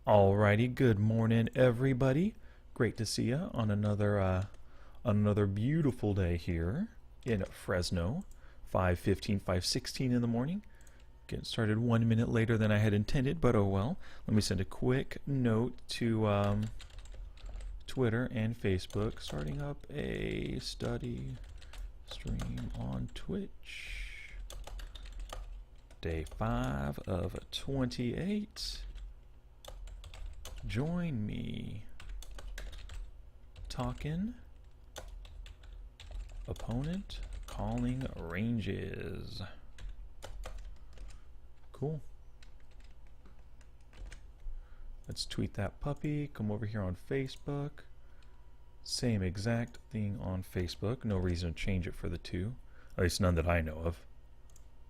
Alrighty, good morning, everybody. Great to see you on another beautiful day here in Fresno. 5:15, 5:16 in the morning. Getting started 1 minute later than I had intended, but oh well. Let me send a quick note to Twitter and Facebook, starting up a study stream on Twitch. Day 5 of 28. Join me. Talking. Opponent calling ranges. Cool. Let's tweet that puppy. Come over here on Facebook. Same exact thing on Facebook. No reason to change it for the two. At least none that I know of.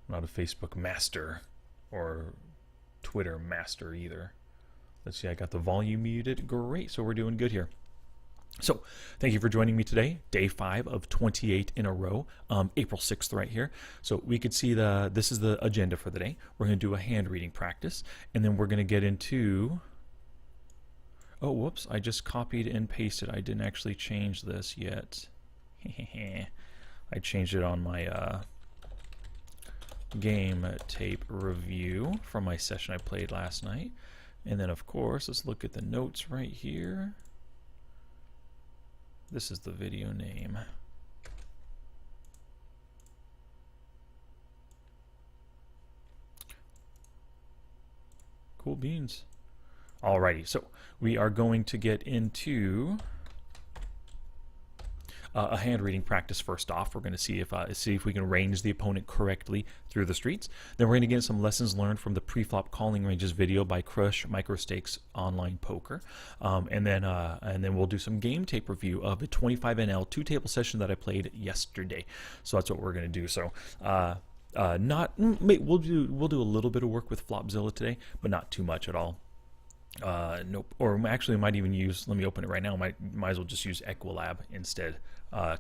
I'm not a Facebook master or Twitter master either. Let's see, I got the volume muted. Great, so we're doing good here. So, thank you for joining me today. Day 5 of 28 in a row. April 6th right here. So we could see this is the agenda for the day. We're going to do a hand reading practice, and then we're going to get into... Oh, whoops, I just copied and pasted. I didn't actually change this yet. I changed it on my game tape review from my session I played last night. And then, of course, let's look at the notes right here. This is the video name. Cool beans. Alrighty, so we are going to get into a hand reading practice first off. We're going to see if we can range the opponent correctly through the streets. Then we're going to get some lessons learned from the pre-flop calling ranges video by Crush MicroStakes Online Poker, and then we'll do some game tape review of a 25NL two-table session that I played yesterday. So that's what we're going to do. So we'll do a little bit of work with Flopzilla today, but not too much at all. Nope. Or actually, I might even use. Let me open it right now. Might as well just use Equilab instead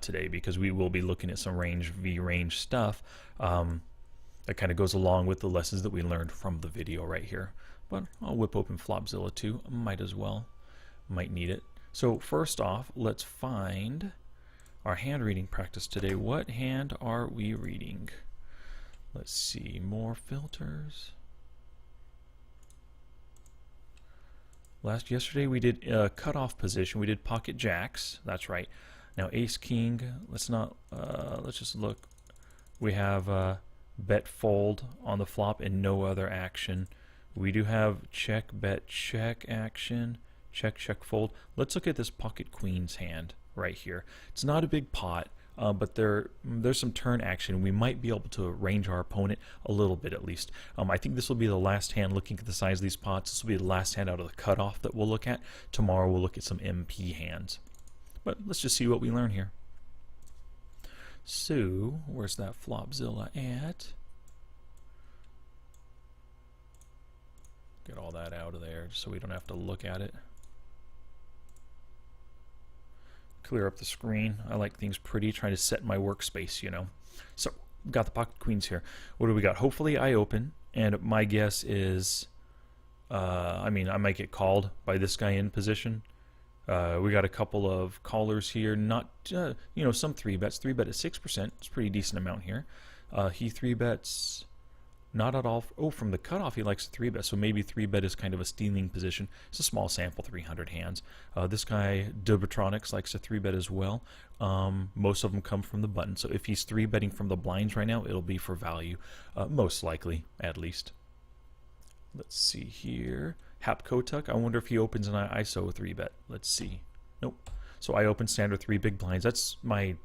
today, because we will be looking at some range stuff that kind of goes along with the lessons that we learned from the video right here. But I'll whip open Flopzilla too. Might as well. Might need it. So first off, let's find our hand reading practice today. What hand are we reading? Let's see. More filters. Yesterday we did cutoff position. We did pocket jacks. That's right. Now ace king. Let's just look. We have bet fold on the flop and no other action. We do have check bet check action. Check check fold. Let's look at this pocket queens hand right here. It's not a big pot. But there's some turn action. We might be able to range our opponent a little bit at least. I think this will be the last hand looking at the size of these pots. This will be the last hand out of the cutoff that we'll look at. Tomorrow we'll look at some MP hands. But let's just see what we learn here. So, where's that Flopzilla at? Get all that out of there so we don't have to look at it. Clear up the screen. I like things pretty, trying to set my workspace, you know. So, got the pocket queens here. What do we got? Hopefully I open, and my guess is, I might get called by this guy in position. We got a couple of callers here, not, some 3-bets. 3-bet at 6%. It's a pretty decent amount here. He 3-bets not at all. Oh, from the cutoff he likes 3-bet, so maybe 3-bet is kind of a stealing position. It's a small sample, 300 hands. This guy, Dubitronics, likes a 3-bet as well. Most of them come from the button, so if he's 3-betting from the blinds right now, it'll be for value, most likely, at least. Let's see here. Hapkotuk, I wonder if he opens an ISO 3-bet. Let's see. Nope. So I open standard 3 big blinds. That's my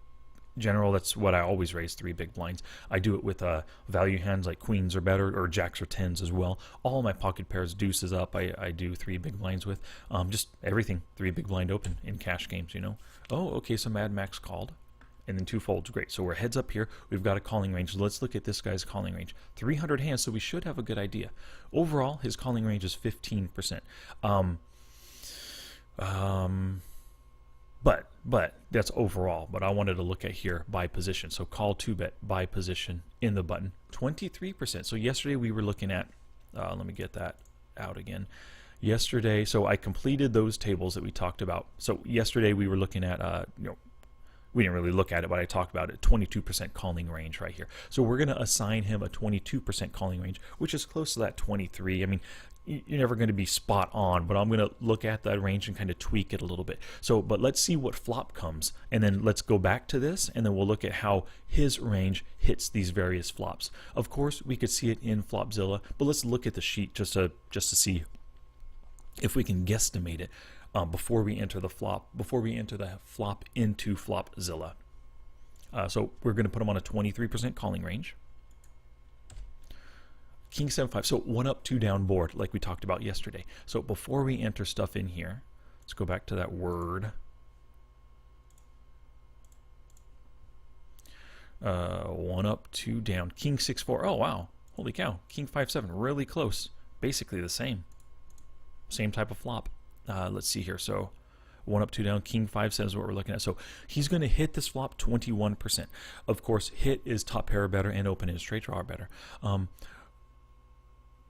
general. That's what I always raise, 3 big blinds. I do it with value hands like queens or better, or jacks or 10s as well. All my pocket pairs, deuces up, I do 3 big blinds with. Just everything 3 big blind open in cash games, you know. Oh, okay, so Mad Max called. And then 2 folds, great. So we're heads up here. We've got a calling range. Let's look at this guy's calling range. 300 hands, so we should have a good idea. Overall, his calling range is 15%. But that's overall. But I wanted to look at here by position. So call 2-bet by position in the button. 23%. So yesterday we were looking at, let me get that out again. yesterday, so I completed those tables that we talked about. So yesterday we were looking at, we didn't really look at it, but I talked about it, 22% calling range right here. So we're going to assign him a 22% calling range, which is close to that 23. I mean, you're never going to be spot on, but I'm going to look at that range and kind of tweak it a little bit. So, but let's see what flop comes, and then let's go back to this, and then we'll look at how his range hits these various flops. Of course, we could see it in Flopzilla, but let's look at the sheet just to see if we can guesstimate it. Before we enter the flop into Flopzilla. So we're going to put them on a 23% calling range. King 7-5, so 1 up, 2 down board like we talked about yesterday. So before we enter stuff in here, let's go back to that word. 1 up, 2 down. King 6-4, oh wow, holy cow. King 5-7, really close. Basically the same. Same type of flop. Let's see here. So 1 up, 2 down, King 5-7 is what we're looking at. So he's going to hit this flop 21%. Of course, hit is top pair or better, and open is straight draw or better.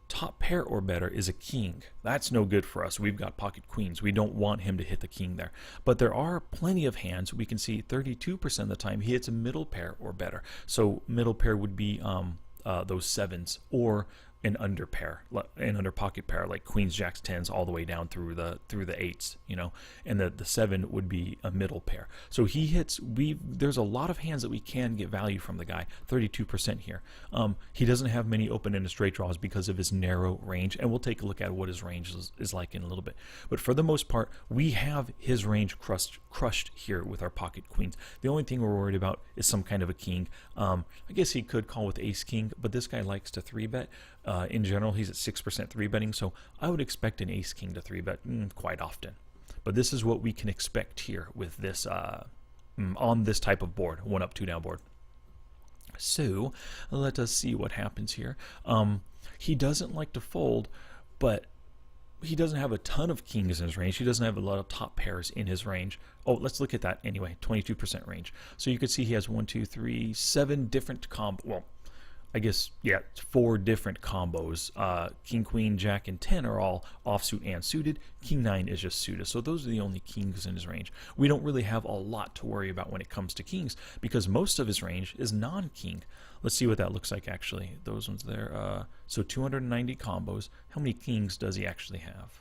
Top pair or better is a king. That's no good for us. We've got pocket queens. We don't want him to hit the king there. But there are plenty of hands. We can see 32% of the time he hits a middle pair or better. So middle pair would be those 7s, or an under pair, an under pocket pair, like queens, jacks, 10s, all the way down through the 8s, you know, and the 7 would be a middle pair. So he hits. There's a lot of hands that we can get value from the guy. 32% here. He doesn't have many open-ended straight draws because of his narrow range, and we'll take a look at what his range is like in a little bit. But for the most part, we have his range crushed here with our pocket queens. The only thing we're worried about is some kind of a king. I guess he could call with ace king, but this guy likes to 3-bet. In general, he's at 6% 3-betting, so I would expect an ace king to 3-bet quite often. But this is what we can expect here with this on this type of board, 1 up, 2 down board. So let us see what happens here. He doesn't like to fold, but he doesn't have a ton of kings in his range. He doesn't have a lot of top pairs in his range. Oh, let's look at that anyway. 22% range. So you could see he has 1, 2, 3, 7 different well, I guess, yeah, 4 different combos. King, queen, jack, and 10 are all offsuit and suited. King 9 is just suited. So those are the only kings in his range. We don't really have a lot to worry about when it comes to kings because most of his range is non-king. Let's see what that looks like, actually. Those ones there. So 290 combos. How many kings does he actually have?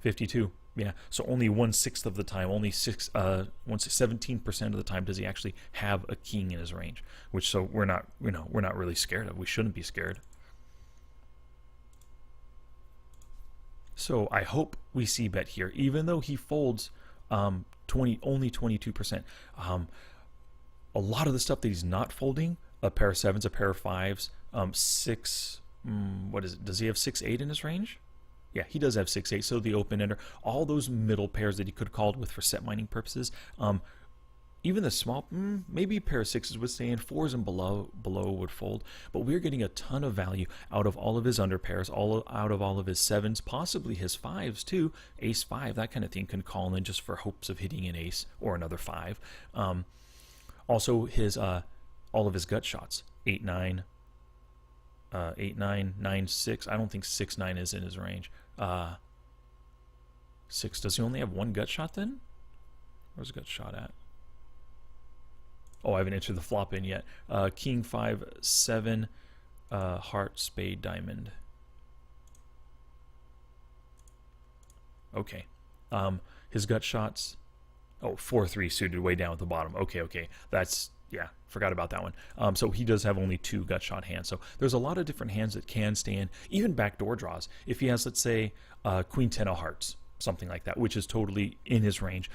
52. Yeah, so only 1/6 of the time, only 17% of the time does he actually have a king in his range, which so we're not really scared of. We shouldn't be scared. So I hope we see bet here, even though he folds only 22%. A lot of the stuff that he's not folding, a pair of 7s, a pair of 5s, 6. What is it? Does he have 6-8 in his range? Yeah, he does have 6-8, so the open-ender, all those middle pairs that he could have called with for set mining purposes, even the small, maybe a pair of 6s would stay in, 4s and below would fold, but we're getting a ton of value out of all of his under pairs, out of all of his 7s, possibly his 5s too, ace 5, that kind of thing can call in just for hopes of hitting an ace or another 5. Also his, all of his gut shots, 8-9, 8-9, 9-6. I don't think 6-9 is in his range. 6. Does he only have 1 gut shot then? Where's gut shot at? Oh, I haven't entered the flop in yet. King 5-7, heart, spade, diamond. Okay. His gut shots. Oh, 4-3 suited way down at the bottom. Okay. That's, yeah, forgot about that one. So he does have only 2 gut shot hands. So there's a lot of different hands that can stand, even backdoor draws. If he has, let's say, Queen 10 of hearts, something like that, which is totally in his range.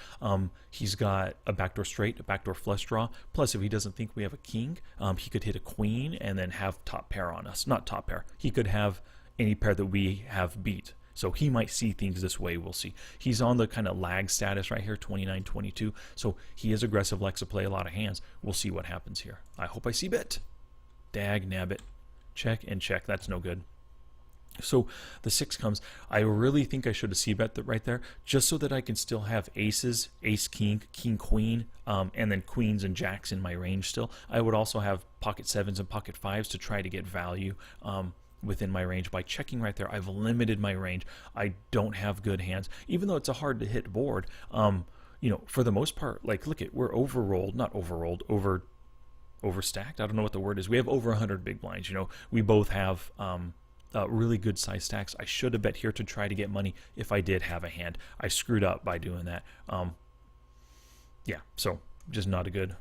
He's got a backdoor straight, a backdoor flush draw. Plus, if he doesn't think we have a king, he could hit a queen and then have top pair on us. Not top pair. He could have any pair that we have beat. So he might see things this way. We'll see. He's on the kind of lag status right here, 29-22. So he is aggressive, likes to play a lot of hands. We'll see what happens here. I hope I see bet. Dag nabbit. Check and check. That's no good. So the 6 comes. I really think I should have c-bet that right there, just so that I can still have aces, ace king, king queen, and then queens and jacks in my range still. I would also have pocket 7s and pocket 5s to try to get value within my range. By checking right there, I've limited my range. I don't have good hands, even though it's a hard to hit board. You know, for the most part, like look at, we're overstacked. I don't know what the word is. We have over 100 big blinds. You know, we both have really good size stacks. I should have bet here to try to get money if I did have a hand. I screwed up by doing that. Yeah, so just not a good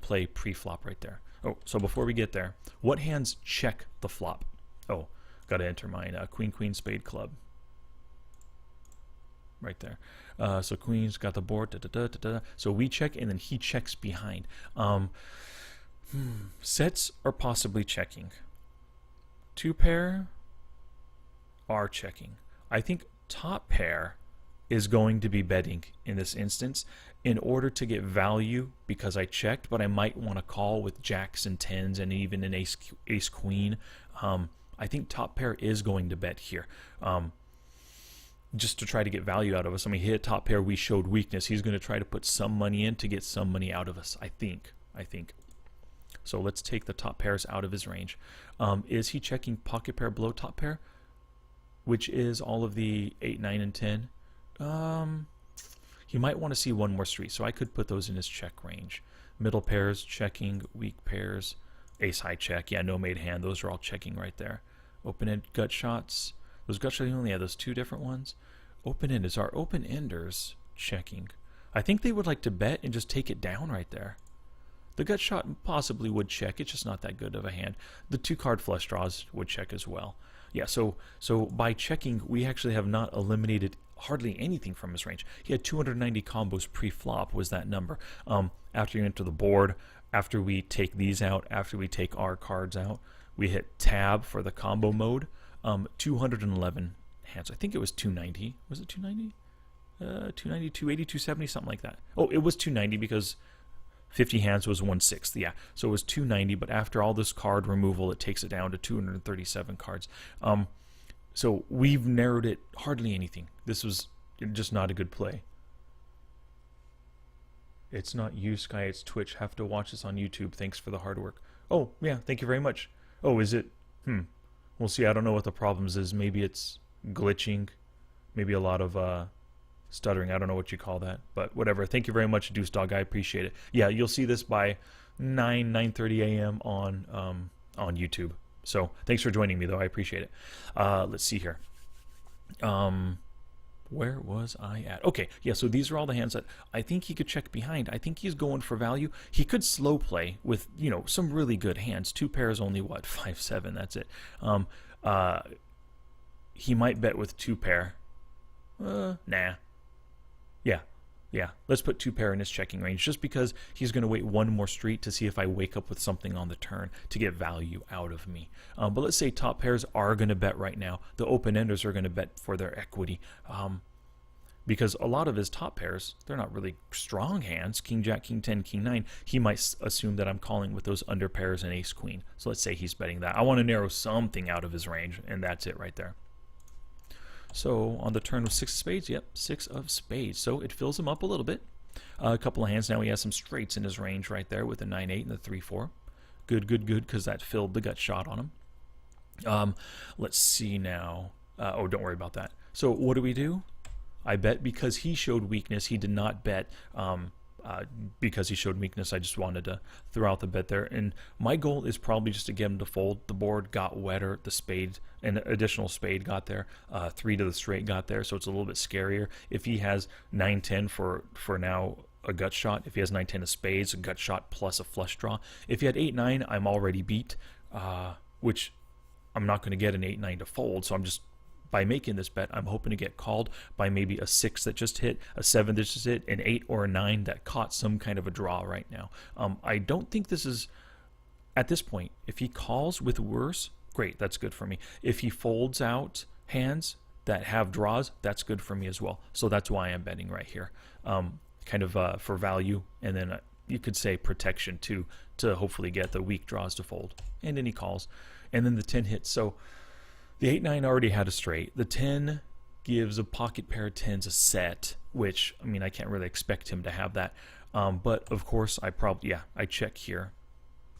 play pre-flop right there. Oh, so before we get there, what hands check the flop? Oh, got to enter mine. Queen, queen, spade, club. Right there. So queen's got the board. Da, da, da, da, da. So we check, and then he checks behind. Sets are possibly checking. Two pair are checking. I think top pair is going to be betting in this instance in order to get value because I checked, but I might want to call with jacks and tens and even an ace queen. I think top pair is going to bet here. Just to try to get value out of us. I mean, he hit top pair, we showed weakness. He's going to try to put some money in to get some money out of us, I think. So let's take the top pairs out of his range. Is he checking pocket pair below top pair, which is all of the 8, 9, and 10? He might want to see one more street, so I could put those in his check range. Middle pairs checking, weak pairs, ace high check. Yeah, no made hand. Those are all checking right there. Open-end gut shots. Those gut shots, you only have those two different ones. Open-end is our open-enders checking. I think they would like to bet and just take it down right there. The gut shot possibly would check. It's just not that good of a hand. The two card flush draws would check as well. Yeah, so by checking, we actually have not eliminated hardly anything from his range. He had 290 combos pre-flop was that number. After you enter the board, after we take these out, after we take our cards out, we hit tab for the combo mode. 211 hands. I think it was 290. Was it 290? 290, 280, 270, something like that. Oh, it was 290 because 50 hands was 1/6. Yeah, so it was 290, but after all this card removal, it takes it down to 237 cards. So we've narrowed it hardly anything. This was just not a good play. It's not you, Sky, it's Twitch. Have to watch this on YouTube. Thanks for the hard work. Oh, yeah, thank you very much. Oh, is it? We'll see. I don't know what the problems is. Maybe it's glitching. Maybe a lot of stuttering. I don't know what you call that, but whatever. Thank you very much, Deuce Dog. I appreciate it. Yeah, you'll see this by 9:30 a.m. on YouTube. So thanks for joining me, though. I appreciate it. Let's see here. Where was I at? Okay, yeah, so these are all the hands that I think he could check behind. I think he's going for value. He could slow play with, you know, some really good hands. Two pairs only, what, 5-7, that's it. He might bet with two pair. Nah. Yeah, let's put two pair in his checking range just because he's going to wait one more street to see if I wake up with something on the turn to get value out of me. But let's say top pairs are going to bet right now. The open-enders are going to bet for their equity because a lot of his top pairs, they're not really strong hands. King, Jack, King, 10, King, 9. He might assume that I'm calling with those under pairs and ace, queen. So let's say he's betting that. I want to narrow something out of his range, and that's it right there. So on the turn with 6 of spades, yep, 6 of spades. So it fills him up a little bit. A couple of hands now. He has some straights in his range right there with the 9-8 and the 3-4. Good, because that filled the gut shot on him. Let's see now. Oh, don't worry about that. So what do? I bet because he showed weakness. He did not bet because he showed weakness. I just wanted to throw out the bet there. And my goal is probably just to get him to fold. The board got wetter. The spade, an additional spade got there. 3 to the straight got there. So it's a little bit scarier. If he has 9-10 for now a gut shot. If he has 9-10 of spades, a gut shot plus a flush draw. If he had 8-9, I'm already beat, which I'm not going to get an 8-9 to fold. So I'm just, by making this bet, I'm hoping to get called by maybe a 6 that just hit, a 7 that just hit, an 8 or a 9 that caught some kind of a draw right now. I don't think this is, at this point, if he calls with worse, great, that's good for me. If he folds out hands that have draws, that's good for me as well. So that's why I'm betting right here, kind of for value, and then you could say protection too, to hopefully get the weak draws to fold. And then he calls, and then the 10 hits. So the 8-9 already had a straight. The 10 gives a pocket pair of 10s a set, which, I mean, I can't really expect him to have that. But, of course, I check here.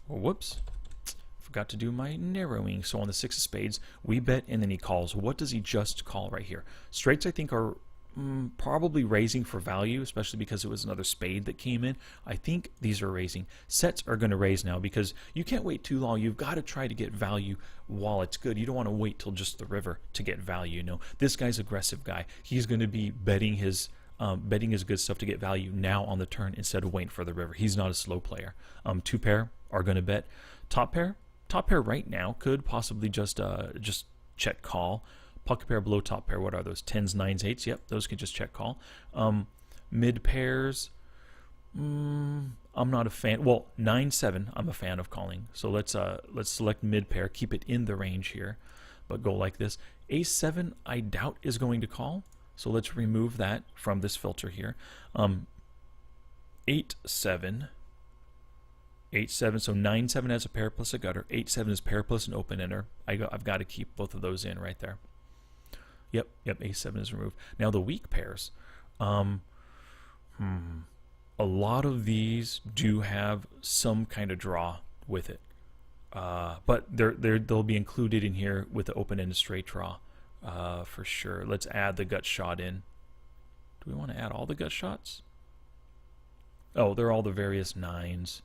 Oh, whoops. Forgot to do my narrowing. So on the 6 of spades, we bet and then he calls. What does he just call right here? Straights, I think, are probably raising for value, especially because it was another spade that came in. I think these are raising. Sets are going to raise now because you can't wait too long. You've got to try to get value while it's good. You don't want to wait till just the river to get value. No, this guy's aggressive guy. He's going to be betting his good stuff to get value now on the turn instead of waiting for the river. He's not a slow player. 2 pair are going to bet. Top pair right now could possibly just check call. Pocket pair below top pair, what are those? 10s, 9s, 8s? Yep, those can just check call. Mid pairs, I'm not a fan. Well, 9, 7, I'm a fan of calling. So let's select mid pair, keep it in the range here, but go like this. Ace 7, I doubt is going to call. So let's remove that from this filter here. 8, 7. 8, 7, so 9, 7 has a pair plus a gutter. 8, 7 is pair plus an open ender. I've got to keep both of those in right there. Yep, Ace 7 is removed. Now the weak pairs. A lot of these do have some kind of draw with it. But they'll be included in here with the open-ended straight draw for sure. Let's add the gut shot in. Do we want to add all the gut shots? Oh, they're all the various 9s.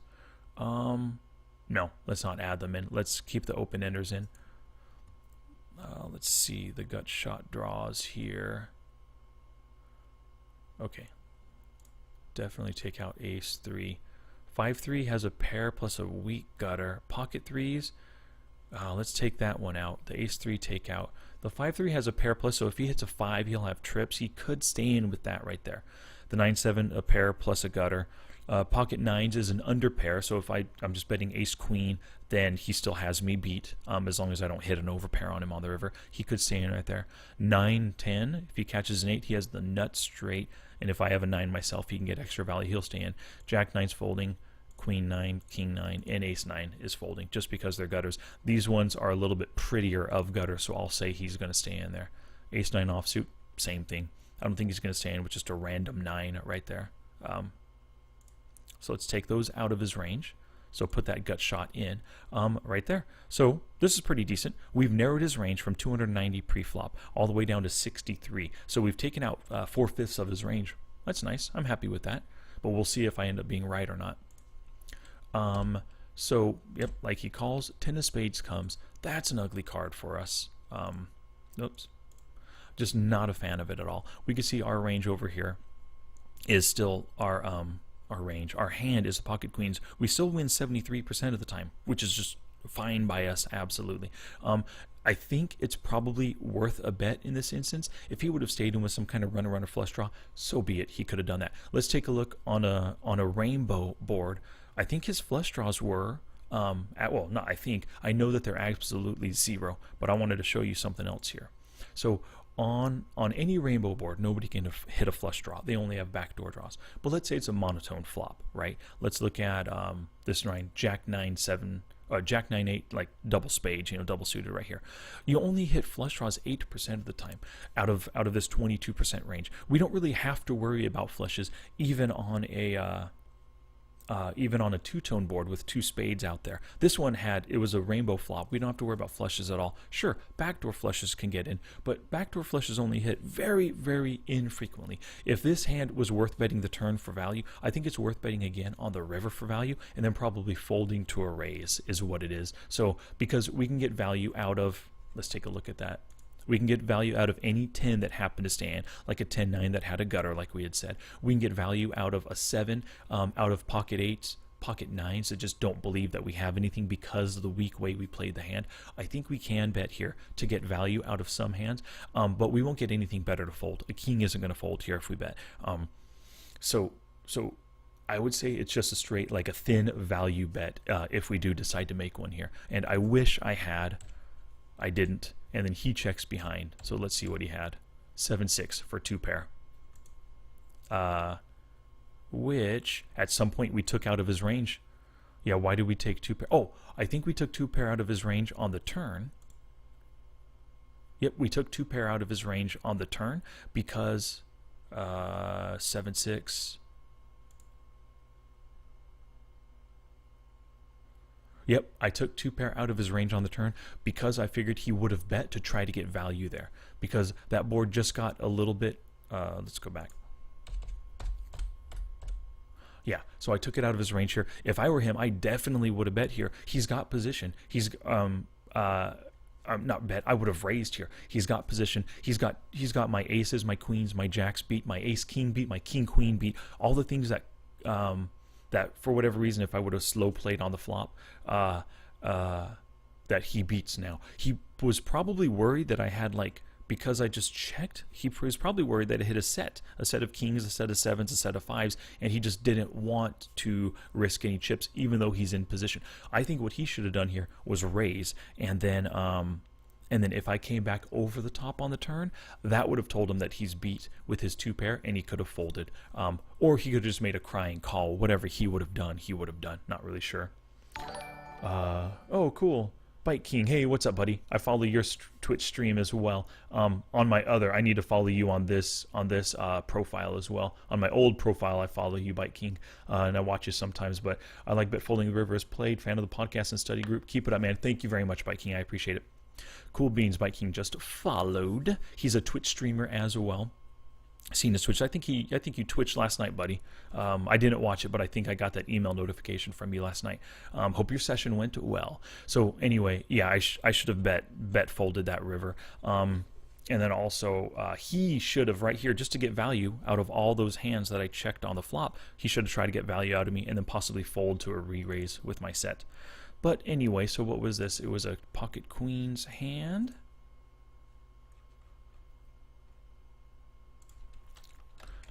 No, let's not add them in. Let's keep the open-enders in. Let's see the gut shot draws here. Okay. Definitely take out ace 3. 5-3 has a pair plus a weak gutter. Pocket 3s, let's take that one out. The ace 3 take out. The 5-3 has a pair plus, so if he hits a 5, he'll have trips. He could stay in with that right there. The 9-7, a pair plus a gutter. Pocket 9s is an under pair, so if I'm just betting ace queen, then he still has me beat, as long as I don't hit an overpair on him on the river. He could stay in right there. 9-10, if he catches an 8, he has the nut straight, and if I have a 9 myself, he can get extra value. He'll stay in. Jack 9's folding, Queen 9, King 9, and Ace 9 is folding, just because they're gutters. These ones are a little bit prettier of gutter, so I'll say he's going to stay in there. Ace 9 offsuit, same thing. I don't think he's going to stay in with just a random 9 right there. So let's take those out of his range. So put that gut shot in right there. So this is pretty decent. We've narrowed his range from 290 pre-flop all the way down to 63. So we've taken out 4/5 of his range. That's nice. I'm happy with that. But we'll see if I end up being right or not. So, yep, like he calls, 10 of spades comes. That's an ugly card for us. Oops. Just not a fan of it at all. We can see our range over here is still our range. Our hand is the pocket queens. We still win 73% of the time, which is just fine by us, absolutely. I think it's probably worth a bet in this instance. If he would have stayed in with some kind of runner flush draw, so be it. He could have done that. Let's take a look on a rainbow board. I think his flush draws were well, not I think. I know that they're absolutely 0, but I wanted to show you something else here. So on any rainbow board, nobody can hit a flush draw. They only have backdoor draws. But let's say it's a monotone flop, right? Let's look at this line, Jack 9-7, or Jack 9-8, like double spades, double suited right here. You only hit flush draws 8% of the time out of this 22% range. We don't really have to worry about flushes even on a two-tone board with 2 spades out there. This one it was a rainbow flop. We don't have to worry about flushes at all. Sure, backdoor flushes can get in, but backdoor flushes only hit very, very infrequently. If this hand was worth betting the turn for value, I think it's worth betting again on the river for value, and then probably folding to a raise is what it is. So because we can get value out of, let's take a look at that. We can get value out of any 10 that happened to stand, like a 10-9 that had a gutter, like we had said. We can get value out of a 7, out of pocket 8s, pocket 9s that just don't believe that we have anything because of the weak way we played the hand. I think we can bet here to get value out of some hands, but we won't get anything better to fold. A king isn't going to fold here if we bet. So I would say it's just a straight, like a thin value bet if we do decide to make one here. And I wish I had. I didn't. And then he checks behind. So let's see what he had. 7-6 for 2 pair. Which at some point we took out of his range. Yeah, why did we take 2 pair? Oh, I think we took 2 pair out of his range on the turn. Yep, we took 2 pair out of his range on the turn because 7-6. Yep, I took 2 pair out of his range on the turn because I figured he would have bet to try to get value there. Because that board just got a little bit... let's go back. Yeah, so I took it out of his range here. If I were him, I definitely would have bet here. He's got position. He's not bet. I would have raised here. He's got position. He's got my aces, my queens, my jacks beat, my ace king beat, my king queen beat. All the things that that for whatever reason, if I would have slow played on the flop, that he beats now. He was probably worried that I had like. Because I just checked, he was probably worried that it hit a set of kings, a set of sevens, a set of fives, and he just didn't want to risk any chips, even though he's in position. I think what he should have done here was raise, and then if I came back over the top on the turn, that would have told him that he's beat with his 2 pair, and he could have folded, or he could have just made a crying call. Whatever he would have done, he would have done. Not really sure. Oh, cool. Bite King, hey, what's up, buddy? I follow your Twitch stream as well. On my other, I need to follow you on this profile as well. On my old profile, I follow you, Bite King, and I watch you sometimes. But I like Bet Folding the River is played. Fan of the podcast and study group. Keep it up, man. Thank you very much, Bite King. I appreciate it. Cool Beans, Bite King just followed. He's a Twitch streamer as well. Seen his Twitch. I think you twitched last night, buddy. I didn't watch it, but I think I got that email notification from you last night. Hope your session went well. So anyway, yeah, I should have bet folded that river. And then also he should have right here, just to get value out of all those hands that I checked on the flop. He should have tried to get value out of me and then possibly fold to a re-raise with my set. But anyway, so what was this? It was a pocket queens hand.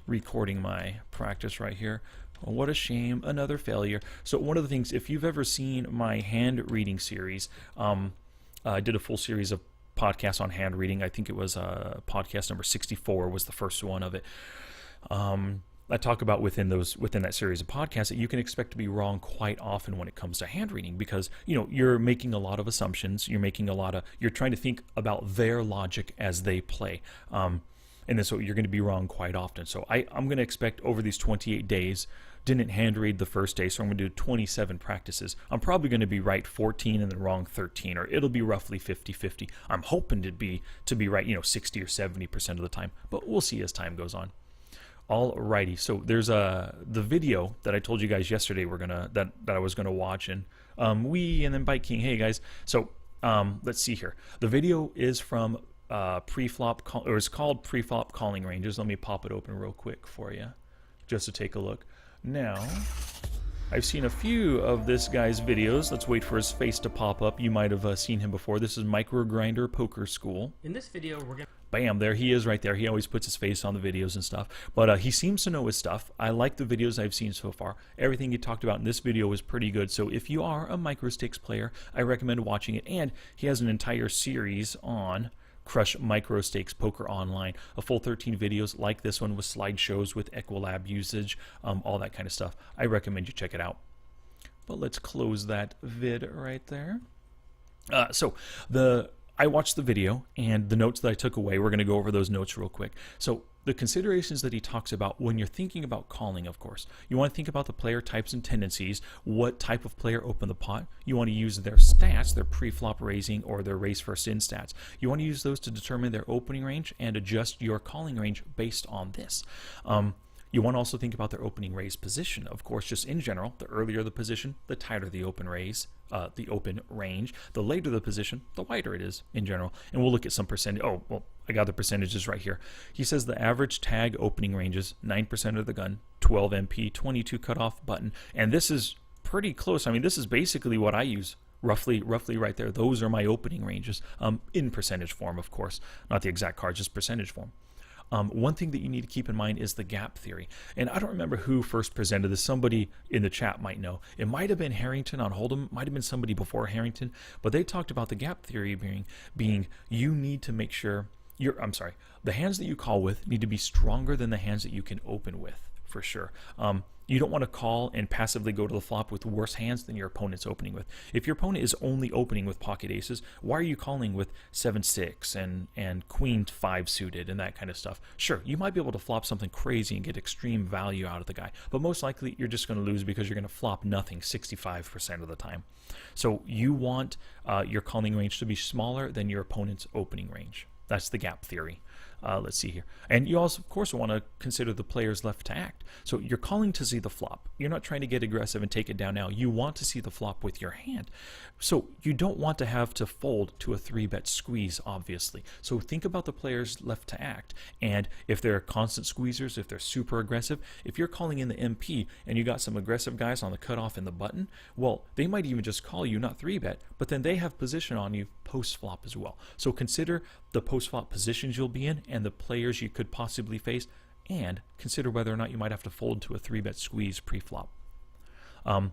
Recording my practice right here. Well, what a shame, another failure. So one of the things, if you've ever seen my hand reading series, I did a full series of podcasts on hand reading. I think it was podcast number 64 was the first one of it. I talk about within that series of podcasts that you can expect to be wrong quite often when it comes to hand reading, because you're making a lot of assumptions. You're trying to think about their logic as they play. And then so you're going to be wrong quite often. So I'm going to expect over these 28 days, didn't hand read the first day, so I'm going to do 27 practices. I'm probably going to be right 14 and then wrong 13, or it'll be roughly 50-50. I'm hoping to be right, 60 or 70% of the time, but we'll see as time goes on. Alrighty, so there's the video that I told you guys yesterday that I was gonna watch, and and then Bite King. Hey guys, so let's see here. The video is from pre-flop, or it's called pre-flop calling ranges. Let me pop it open real quick for you, just to take a look. Now, I've seen a few of this guy's videos. Let's wait for his face to pop up. You might have seen him before. This is MicroGrinder Poker School. In this video, we're gonna... Bam, there he is right there. He always puts his face on the videos and stuff. But he seems to know his stuff. I like the videos I've seen so far. Everything he talked about in this video was pretty good. So if you are a microstakes player, I recommend watching it. And he has an entire series on Crush Microstakes Poker Online. A full 13 videos like this one with slideshows with Equilab usage, all that kind of stuff. I recommend you check it out. But let's close that vid right there. I watched the video, and the notes that I took away, we're going to go over those notes real quick. So the considerations that he talks about when you're thinking about calling, of course, you want to think about the player types and tendencies. What type of player opened the pot? You want to use their stats, their pre-flop raising or their raise first in stats. You want to use those to determine their opening range and adjust your calling range based on this. You want to also think about their opening raise position. Of course, just in general, the earlier the position, the tighter the open raise, the open range. The later the position, the wider it is in general. And we'll look at some percentage. Oh, well, I got the percentages right here. He says the average tag opening ranges, 9% of the gun, 12 MP, 22 cutoff button. And this is pretty close. I mean, this is basically what I use. Roughly right there. Those are my opening ranges in percentage form, of course. Not the exact card, just percentage form. One thing that you need to keep in mind is the gap theory. And I don't remember who first presented this. Somebody in the chat might know. It might have been Harrington on Hold'em. Might have been somebody before Harrington. But they talked about the gap theory being you need to make sure the hands that you call with need to be stronger than the hands that you can open with for sure. You don't want to call and passively go to the flop with worse hands than your opponent's opening with. If your opponent is only opening with pocket aces, why are you calling with 7-6 and queen 5 suited and that kind of stuff? Sure, you might be able to flop something crazy and get extreme value out of the guy, but most likely you're just going to lose because you're going to flop nothing 65% of the time. So you want your calling range to be smaller than your opponent's opening range. That's the gap theory. Let's see here. And you also, of course, want to consider the players left to act. So you're calling to see the flop. You're not trying to get aggressive and take it down now. You want to see the flop with your hand. So you don't want to have to fold to a 3-bet squeeze, obviously. So think about the players left to act. And if they're constant squeezers, if they're super aggressive, if you're calling in the MP and you got some aggressive guys on the cutoff and the button, well, they might even just call you, not 3-bet, but then they have position on you post-flop as well. So consider the post-flop positions you'll be in and the players you could possibly face, and consider whether or not you might have to fold to a 3-bet squeeze pre-flop. And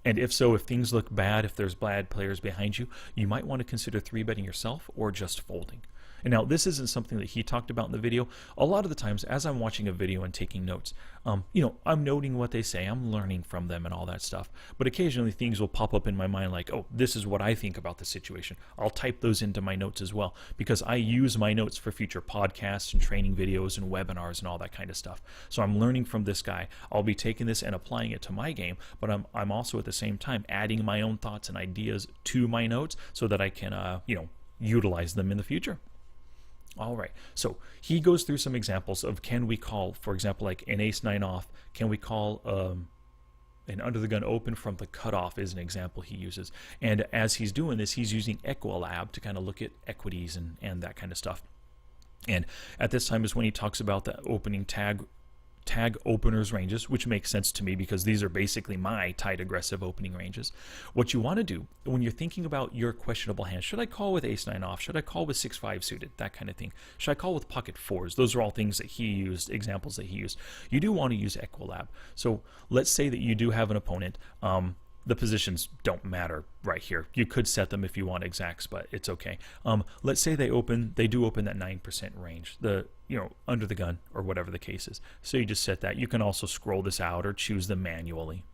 if so, if things look bad, if there's bad players behind you, you might want to consider 3-betting yourself or just folding. And now, this isn't something that he talked about in the video. A lot of the times, as I'm watching a video and taking notes, I'm noting what they say, I'm learning from them and all that stuff. But occasionally, things will pop up in my mind like, oh, this is what I think about the situation. I'll type those into my notes as well, because I use my notes for future podcasts and training videos and webinars and all that kind of stuff. So I'm learning from this guy. I'll be taking this and applying it to my game, but I'm also at the same time adding my own thoughts and ideas to my notes so that I can, utilize them in the future. All right, so he goes through some examples of, can we call, for example, like an ace-9 off, can we call an under the gun open from the cutoff is an example he uses. And as he's doing this, he's using Equilab to kind of look at equities and that kind of stuff. And at this time is when he talks about the opening tag openers ranges, which makes sense to me because these are basically my tight aggressive opening ranges. What you want to do when you're thinking about your questionable hands, should I call with ace-9 off? Should I call with 6-5 suited? That kind of thing. Should I call with pocket fours? Those are all things that he used, examples that he used. You do want to use Equilab. So let's say that you do have an opponent. The positions don't matter right here. You could set them if you want exacts, but it's okay. Let's say they do open that 9% range, under the gun or whatever the case is. So you just set that. You can also scroll this out or choose them manually.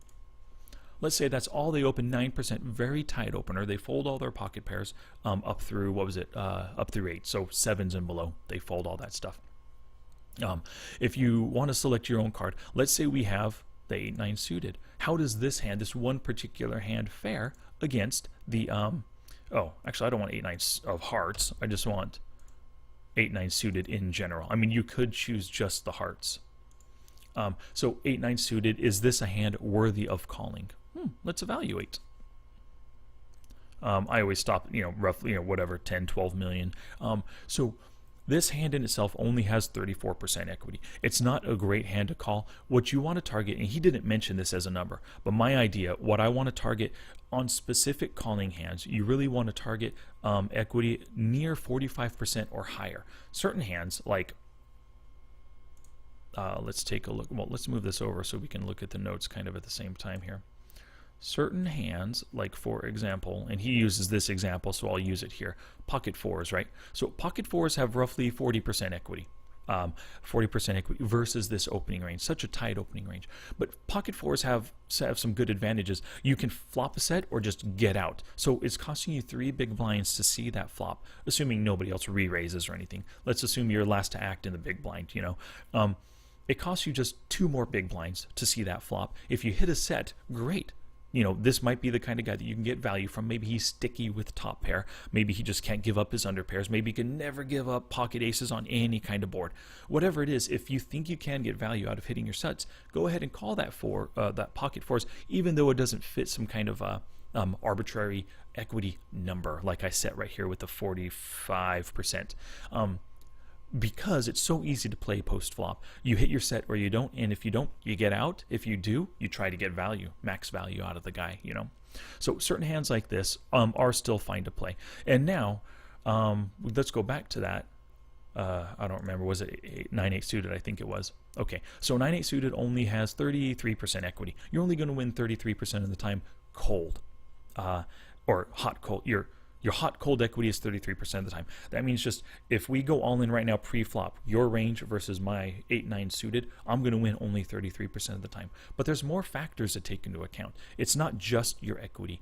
Let's say that's all they open, 9%, very tight opener. They fold all their pocket pairs up through, up through 8, so 7s and below. They fold all that stuff. If you want to select your own card, let's say we have the 8-9 suited. How does this hand, this one particular hand, fare against the, actually I don't want 8-9 of hearts, I just want 8-9 suited in general. I mean, you could choose just the hearts. So 8-9 suited, is this a hand worthy of calling? Let's evaluate. I always stop, roughly, whatever, 10, 12 million. So this hand in itself only has 34% equity. It's not a great hand to call. What you want to target, and he didn't mention this as a number, but my idea, what I want to target on specific calling hands, you really want to target equity near 45% or higher. Certain hands, like, let's take a look. Well, let's move this over so we can look at the notes kind of at the same time here. Certain hands, like for example, and he uses this example, so I'll use it here, pocket fours, right? So pocket fours have roughly 40% equity. 40% equity versus this opening range, such a tight opening range. But pocket fours have some good advantages. You can flop a set or just get out. So it's costing you 3 big blinds to see that flop, assuming nobody else re-raises or anything. Let's assume you're last to act in the big blind, It costs you just 2 more big blinds to see that flop. If you hit a set, great. This might be the kind of guy that you can get value from. Maybe he's sticky with top pair. Maybe he just can't give up his under pairs. Maybe he can never give up pocket aces on any kind of board. Whatever it is, if you think you can get value out of hitting your sets, go ahead and call that that pocket fours, even though it doesn't fit some kind of arbitrary equity number like I set right here with the 45%. Because it's so easy to play post-flop. You hit your set or you don't, and if you don't, you get out. If you do, you try to get value, max value out of the guy, So certain hands like this are still fine to play. And now, let's go back to that. I don't remember, was it 9-8 suited? I think it was. Okay, so 9-8 suited only has 33% equity. You're only going to win 33% of the time cold, or hot cold. You're Your hot cold equity is 33% of the time. That means just if we go all in right now pre-flop, your range versus my 8-9 suited, I'm going to win only 33% of the time. But there's more factors to take into account. It's not just your equity.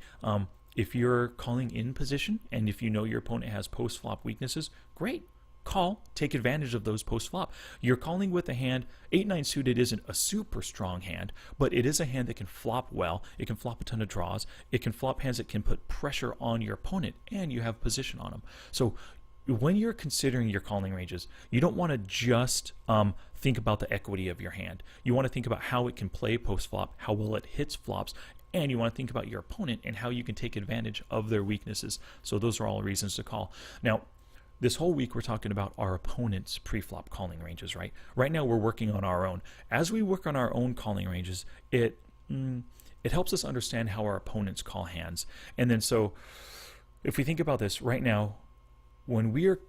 If you're calling in position and if you know your opponent has post-flop weaknesses, great. Call, take advantage of those post-flop. You're calling with a hand. 8-9 suited isn't a super strong hand, but it is a hand that can flop well. It can flop a ton of draws. It can flop hands that can put pressure on your opponent, and you have position on them. So when you're considering your calling ranges, you don't want to just think about the equity of your hand. You want to think about how it can play post-flop, how well it hits flops, and you want to think about your opponent and how you can take advantage of their weaknesses. So those are all reasons to call. Now, this whole week we're talking about our opponent's pre-flop calling ranges, right? Right now we're working on our own. As we work on our own calling ranges, it helps us understand how our opponents call hands. And then so if we think about this right now, when we are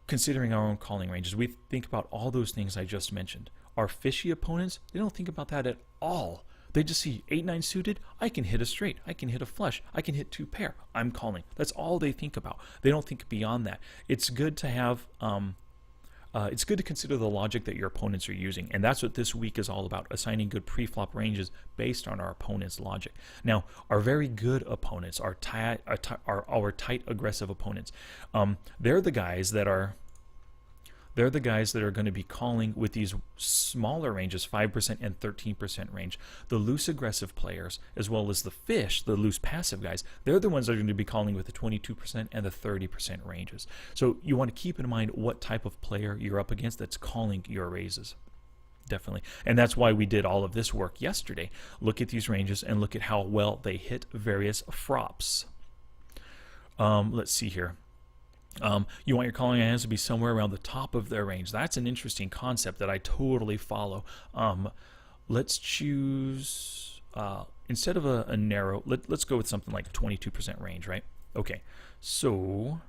considering our own calling ranges, we think about all those things I just mentioned. Our fishy opponents, they don't think about that at all. They just see 8-9 suited, I can hit a straight, I can hit a flush, I can hit 2 pair, I'm calling. That's all they think about. They don't think beyond that. It's good to have, it's good to consider the logic that your opponents are using, and that's what this week is all about, assigning good pre-flop ranges based on our opponent's logic. Now, our very good opponents, our tight, aggressive opponents, they're the guys that are going to be calling with these smaller ranges, 5% and 13% range. The loose aggressive players, as well as the fish, the loose passive guys, they're the ones that are going to be calling with the 22% and the 30% ranges. So you want to keep in mind what type of player you're up against that's calling your raises. Definitely. And that's why we did all of this work yesterday. Look at these ranges and look at how well they hit various frops. Let's see here. You want your calling hands to be somewhere around the top of their range. That's an interesting concept that I totally follow. Let's choose, instead of a narrow, let's go with something like 22% range, right? Okay, so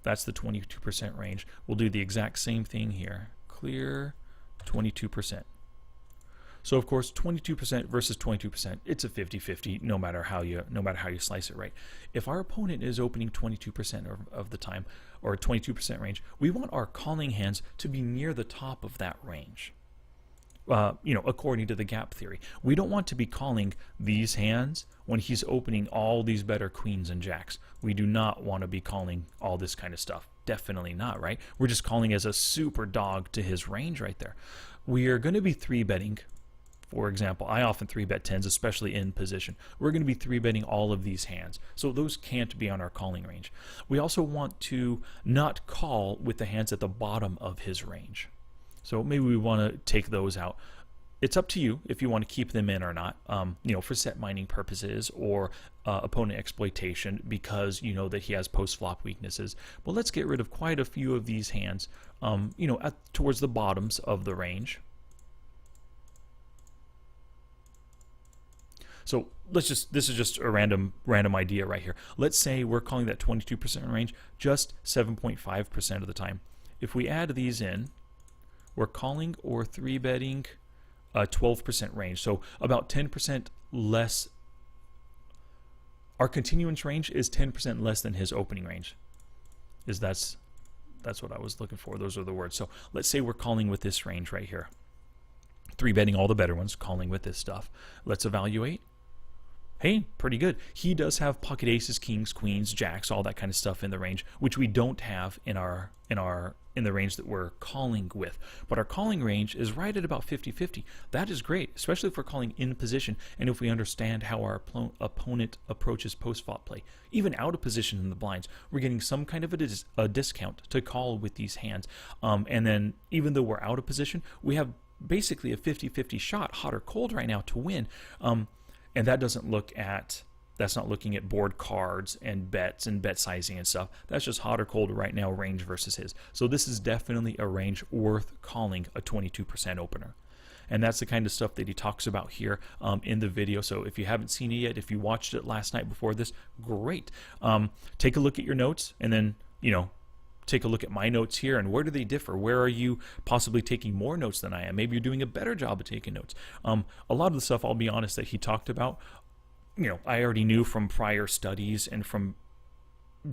that's the 22% range. We'll do the exact same thing here. Clear 22%. So of course, 22% versus 22%, it's a 50-50 no matter how you slice it, right? If our opponent is opening 22% of the time, or 22% range, we want our calling hands to be near the top of that range. According to the gap theory, we don't want to be calling these hands when he's opening all these better queens and jacks. We do not want to be calling all this kind of stuff. Definitely not, right? We're just calling as a super dog to his range right there. We are going to be 3-betting. For example, I often 3-bet 10s, especially in position. We're going to be 3-betting all of these hands. So those can't be on our calling range. We also want to not call with the hands at the bottom of his range. So maybe we want to take those out. It's up to you if you want to keep them in or not, for set mining purposes or opponent exploitation because you know that he has post-flop weaknesses. But let's get rid of quite a few of these hands, towards the bottoms of the range. So this is just a random idea right here. Let's say we're calling that 22% range just 7.5% of the time. If we add these in, we're calling or 3-betting a 12% range. So about 10% less. Our continuance range is 10% less than his opening range. That's what I was looking for. Those are the words. So let's say we're calling with this range right here. 3-betting all the better ones, calling with this stuff. Let's evaluate. Hey, pretty good. He does have pocket aces, kings, queens, jacks, all that kind of stuff in the range, which we don't have in the range that we're calling with. But our calling range is right at about 50-50. That is great, especially if we're calling in position and if we understand how our opponent approaches post-flop play. Even out of position in the blinds, we're getting some kind of a discount to call with these hands. And then even though we're out of position, we have basically a 50-50 shot, hot or cold right now, to win. And that's not looking at board cards and bets and bet sizing and stuff. That's just hot or cold right now, range versus his. So this is definitely a range worth calling a 22% opener. And that's the kind of stuff that he talks about here in the video. So if you haven't seen it yet, if you watched it last night before this, great. Take a look at your notes and then, take a look at my notes here and where do they differ? Where are you possibly taking more notes than I am? Maybe you're doing a better job of taking notes. A lot of the stuff, I'll be honest, that he talked about, I already knew from prior studies and from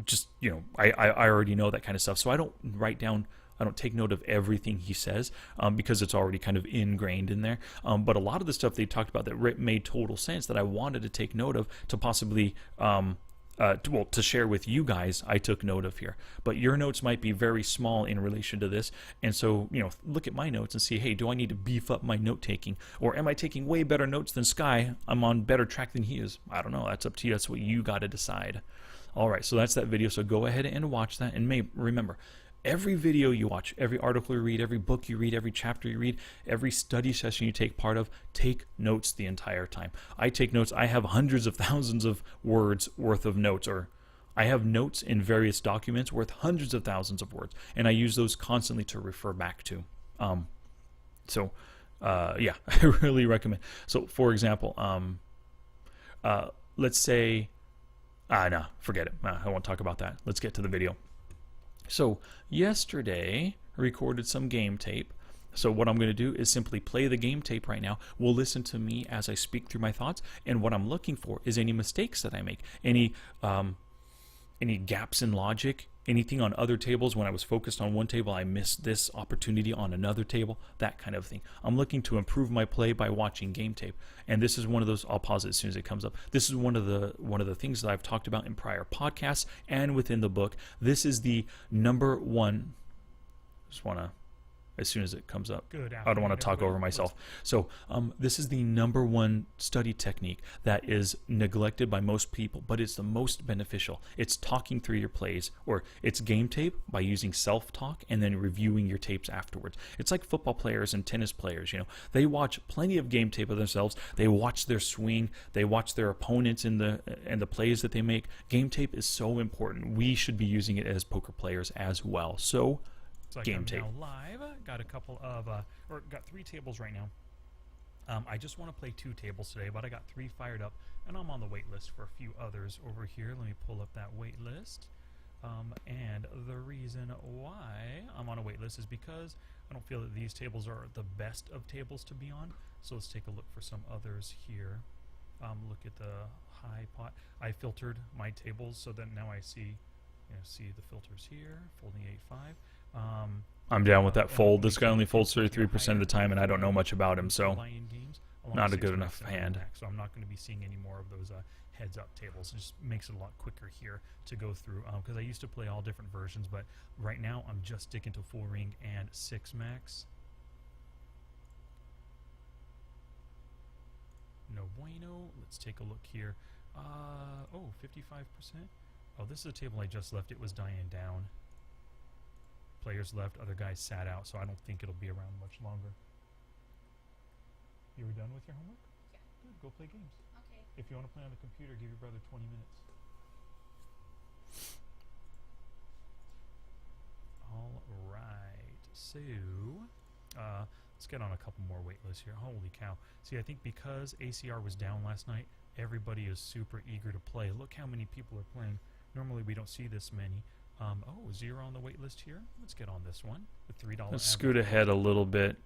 just, you know, I already know that kind of stuff. So I don't write down, I don't take note of everything he says because it's already kind of ingrained in there. But a lot of the stuff they talked about that made total sense that I wanted to take note of to possibly to share with you guys, I took note of here. But your notes might be very small in relation to this, and so, you know, look at my notes and see, hey, do I need to beef up my note taking, or am I taking way better notes than Sky? I'm on better track than he is. I don't know. That's up to you. That's what you got to decide. All right, so that's that video. So go ahead and watch that, and remember, every video you watch, every article you read, every book you read, every chapter you read, every study session you take part of, take notes the entire time. I take notes. I have hundreds of thousands of words worth of notes, or I have notes in various documents worth hundreds of thousands of words, and I use those constantly to refer back to. Yeah, I really recommend. So, for example, let's say, no, forget it. I won't talk about that. Let's get to the video. So yesterday I recorded some game tape. So what I'm going to do is simply play the game tape right now. We'll listen to me as I speak through my thoughts, and what I'm looking for is any mistakes that I make, any gaps in logic, anything on other tables. When I was focused on one table, I missed this opportunity on another table, that kind of thing. I'm looking to improve my play by watching game tape, and this is one of those. I'll pause it as soon as it comes up. This is one of the things that I've talked about in prior podcasts and within the book. This is the number one. Just want to, as soon as it comes up. I don't want to talk over myself. So this is the number one study technique that is neglected by most people, but it's the most beneficial. It's talking through your plays, or it's game tape by using self-talk and then reviewing your tapes afterwards. It's like football players and tennis players. You know, they watch plenty of game tape of themselves. They watch their swing. They watch their opponents in the plays that they make. Game tape is so important. We should be using it as poker players as well. So. So game tape. Now live. Got a couple of, or got 3 tables right now. I just want to play 2 tables today, but I got 3 fired up, and I'm on the wait list for a few others over here. Let me pull up that wait list. And the reason why I'm on a wait list is because I don't feel that these tables are the best of tables to be on. So let's take a look for some others here. Look at the high pot. I filtered my tables so that now I see the filters here, folding 8-5. I'm down with that fold. This guy only folds 33% of the time, and I don't know much about him, so not a good enough hand. So I'm not going to be seeing any more of those heads-up tables. It just makes it a lot quicker here to go through, because I used to play all different versions, but right now I'm just sticking to full ring and 6 max. No bueno. Let's take a look here. 55%. Oh, this is a table I just left. It was dying down. Players left, other guys sat out, so I don't think it'll be around much longer. You were done with your homework? Yeah. Good, go play games. Okay. If you want to play on the computer, give your brother 20 minutes. All right, so let's get on a couple more wait lists here. Holy cow. See, I think because ACR was down last night, everybody is super eager to play. Look how many people are playing. Normally we don't see this many. 0 on the wait list here. Let's get on this one. The $3. Let's scoot ahead a little bit.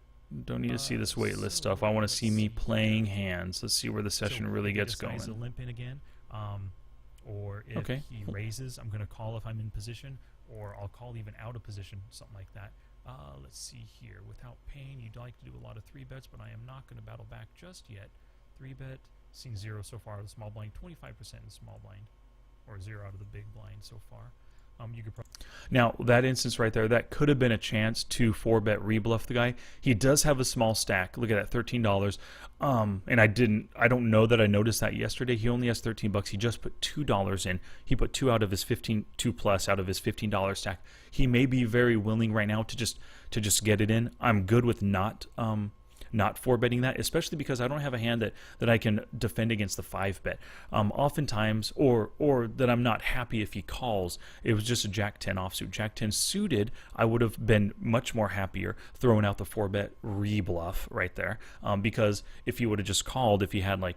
Don't need to see this wait list stuff. I want to see me playing hands. Let's see where the session really gets going. This guy's a limp in again. Or if he raises, I'm going to call if I'm in position, or I'll call even out of position, something like that. Let's see here. Without pain, you'd like to do a lot of 3-bets, but I am not going to battle back just yet. 3-bet, seeing 0 so far. The small blind, 25% in the small blind, or 0 out of the big blind so far. You could now, that instance right there, that could have been a chance to 4-bet rebluff the guy. He does have a small stack. Look at that, $13. And I don't know that I noticed that yesterday. He only has 13 bucks. He just put $2 in. He put 2 out of his 2 plus out of his $15 stack. He may be very willing right now to just get it in. I'm good with not 4-betting that, especially because I don't have a hand that I can defend against the 5-bet. Oftentimes, or that I'm not happy if he calls. It was just a Jack-10 offsuit. Jack-10 suited, I would have been much more happier throwing out the 4-bet rebluff right there, because if he would have just called, if he had I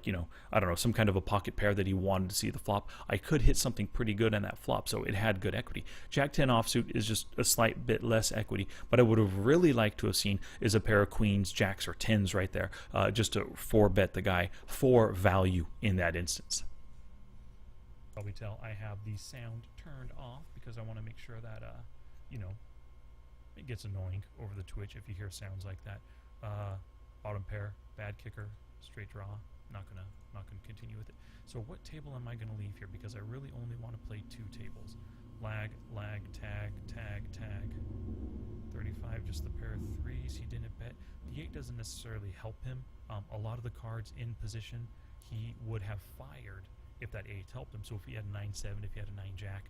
don't know, some kind of a pocket pair that he wanted to see the flop, I could hit something pretty good on that flop, so it had good equity. Jack-10 offsuit is just a slight bit less equity, but I would have really liked to have seen is a pair of queens, jacks, or 10s right there, just to 4-bet the guy for value in that instance. Probably tell I have the sound turned off because I want to make sure that, you know, it gets annoying over the Twitch if you hear sounds like that. Bottom pair, bad kicker, straight draw. Not gonna continue with it. So what table am I gonna leave here? Because I really only want to play 2 tables. Lag, lag, tag, tag, tag. 35, just the pair of 3s. He didn't bet. The 8 doesn't necessarily help him. A lot of the cards in position he would have fired if that 8 helped him. So if he had a 9-7, if he had a 9-jack,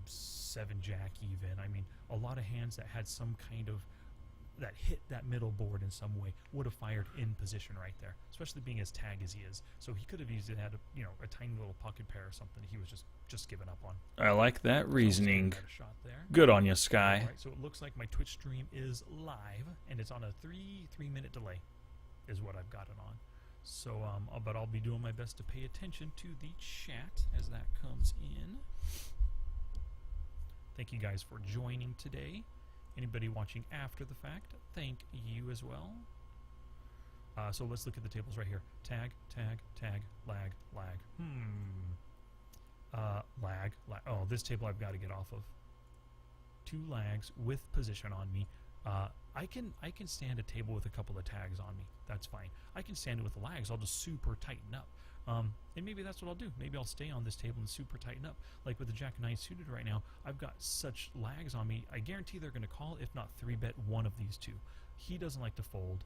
7-jack even. I mean, a lot of hands that had some kind of that hit that middle board in some way would have fired in position right there, especially being as tag as he is. So he could have easily had a tiny little pocket pair or something he was just giving up on. I like that reasoning. So shot there. Good on you, Sky. All right, so it looks like my Twitch stream is live, and it's on a 3-minute delay is what I've got it on. So, but I'll be doing my best to pay attention to the chat as that comes in. Thank you guys for joining today. Anybody watching after the fact, thank you as well. So let's look at the tables right here. Tag, tag, tag, lag, lag. Lag, lag. Oh, this table I've got to get off of. 2 lags with position on me. I can stand a table with a couple of tags on me. That's fine. I can stand it with the lags. I'll just super tighten up. And maybe that's what I'll do. Maybe I'll stay on this table and super tighten up. Like with the Jack 9 suited right now, I've got such lags on me. I guarantee they're going to call, if not 3-bet, one of these 2. He doesn't like to fold.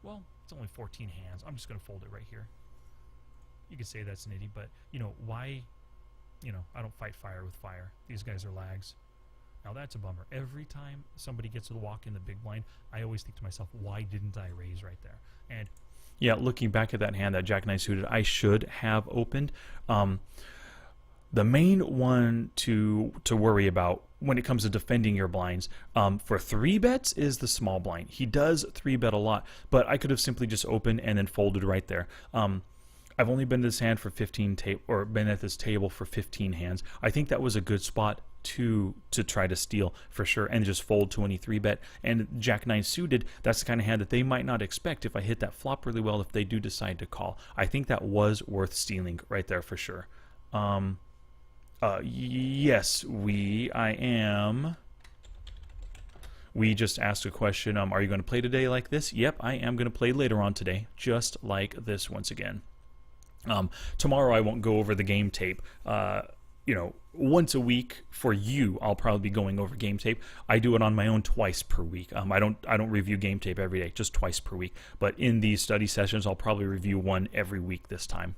Well, it's only 14 hands. I'm just going to fold it right here. You could say that's nitty, but, why, I don't fight fire with fire. These guys are lags. Now that's a bummer. Every time somebody gets to the walk in the big blind, I always think to myself, why didn't I raise right there? And yeah, looking back at that hand, that Jack 9 suited, I should have opened. The main one to worry about when it comes to defending your blinds for 3-bets is the small blind. He does 3-bet a lot, but I could have simply just opened and then folded right there. I've only been to this hand for 15 or been at this table for 15 hands. I think that was a good spot to try to steal for sure and just fold to any 3-bet. And Jack 9 suited, that's the kind of hand that they might not expect if I hit that flop really well if they do decide to call. I think that was worth stealing right there for sure. Yes, I am. We just asked a question, are you going to play today like this? Yep, I am going to play later on today, just like this once again. Tomorrow I won't go over the game tape. Once a week for you, I'll probably be going over game tape. I do it on my own twice per week. I don't review game tape every day, just twice per week. But in these study sessions, I'll probably review one every week this time.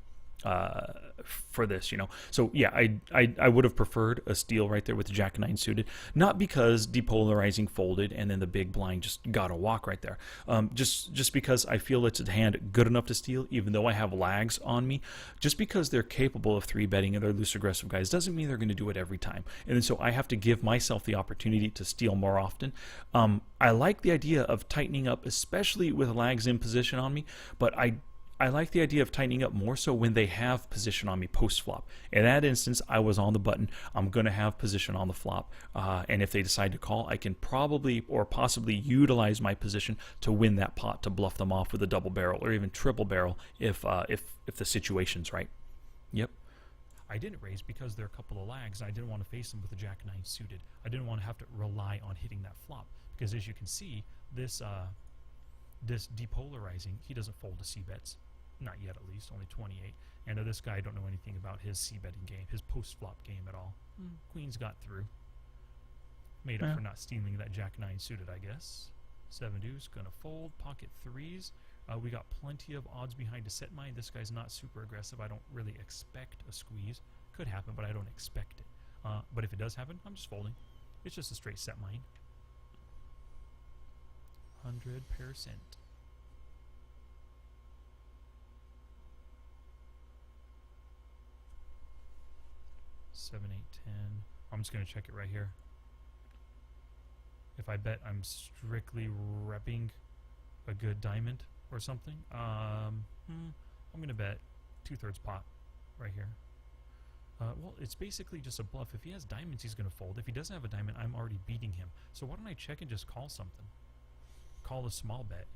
For this, so yeah, I would have preferred a steal right there with the Jack 9 suited, not because depolarizing folded and then the big blind just got a walk right there, just because I feel it's a hand good enough to steal even though I have lags on me. Just because they're capable of 3-betting and they're loose aggressive guys doesn't mean they're going to do it every time, and so I have to give myself the opportunity to steal more often. I like the idea of tightening up, especially with lags in position on me, but I like the idea of tightening up more so when they have position on me post-flop. In that instance, I was on the button. I'm going to have position on the flop. And if they decide to call, I can probably or possibly utilize my position to win that pot to bluff them off with a double barrel or even triple barrel if the situation's right. Yep. I didn't raise because there are a couple of lags. I didn't want to face them with the Jack 9 suited. I didn't want to have to rely on hitting that flop because, as you can see, this depolarizing, he doesn't fold to C-bets. Not yet, at least. Only 28. And this guy, I don't know anything about his C-betting game, his post-flop game at all. Queens got through. Made up for not stealing that Jack 9 suited, I guess. 7 deuce, gonna fold. Pocket 3s. We got plenty of odds behind a set mine. This guy's not super aggressive. I don't really expect a squeeze. Could happen, but I don't expect it. But if it does happen, I'm just folding. It's just a straight set mine. 100%. 7, 8, 10. I'm just going to check it right here. If I bet I'm strictly repping a good diamond or something, I'm going to bet 2/3 pot right here. Well, it's basically just a bluff. If he has diamonds, he's going to fold. If he doesn't have a diamond, I'm already beating him. So why don't I check and just call something? Call a small bet,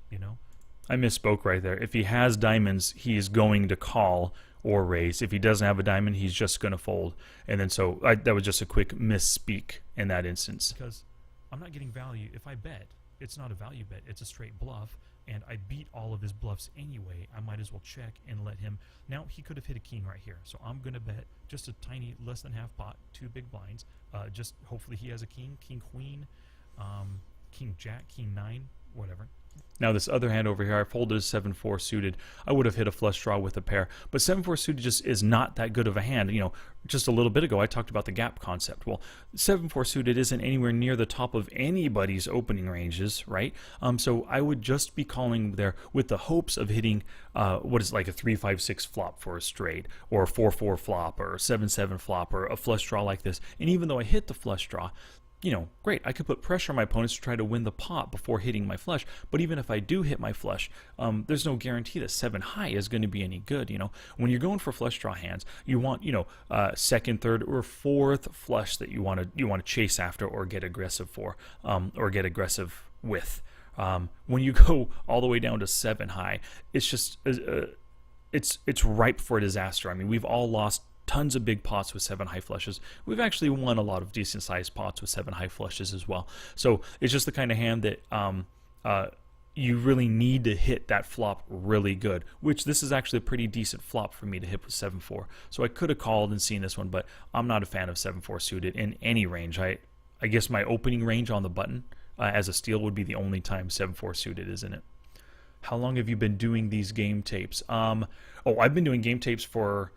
I misspoke right there. If he has diamonds, he is going to call or raise. If he doesn't have a diamond, he's just going to fold. And then so that was just a quick misspeak in that instance. Because I'm not getting value. If I bet, it's not a value bet. It's a straight bluff. And I beat all of his bluffs anyway. I might as well check and let him. Now, he could have hit a king right here. So I'm going to bet just a tiny, less than half pot, 2 big blinds. Just hopefully he has a king, king, queen, king, jack, king, 9, whatever. Now this other hand over here, I folded a 7-4 suited. I would have hit a flush draw with a pair, but 7-4 suited just is not that good of a hand. You know, just a little bit ago I talked about the gap concept. Well, 7-4 suited isn't anywhere near the top of anybody's opening ranges, right? So I would just be calling there with the hopes of hitting what is like a 3-5-6 flop for a straight, or a 4-4 flop, or a 7-7 flop, or a flush draw like this. And even though I hit the flush draw, you know, great, I could put pressure on my opponents to try to win the pot before hitting my flush. But even if I do hit my flush, there's no guarantee that 7 high is going to be any good. You know, when you're going for flush draw hands, you want, you know, second, third, or fourth flush that you want to chase after or get aggressive for, or get aggressive with. When you go all the way down to 7 high, it's just it's ripe for disaster. I mean, we've all lost tons of big pots with 7 high flushes. We've actually won a lot of decent sized pots with 7 high flushes as well. So it's just the kind of hand that you really need to hit that flop really good, which this is actually a pretty decent flop for me to hit with 7-4. So I could have called and seen this one, but I'm not a fan of 7-4 suited in any range. I guess my opening range on the button as a steal would be the only time 7-4 suited is in it. How long have you been doing these game tapes? I've been doing game tapes for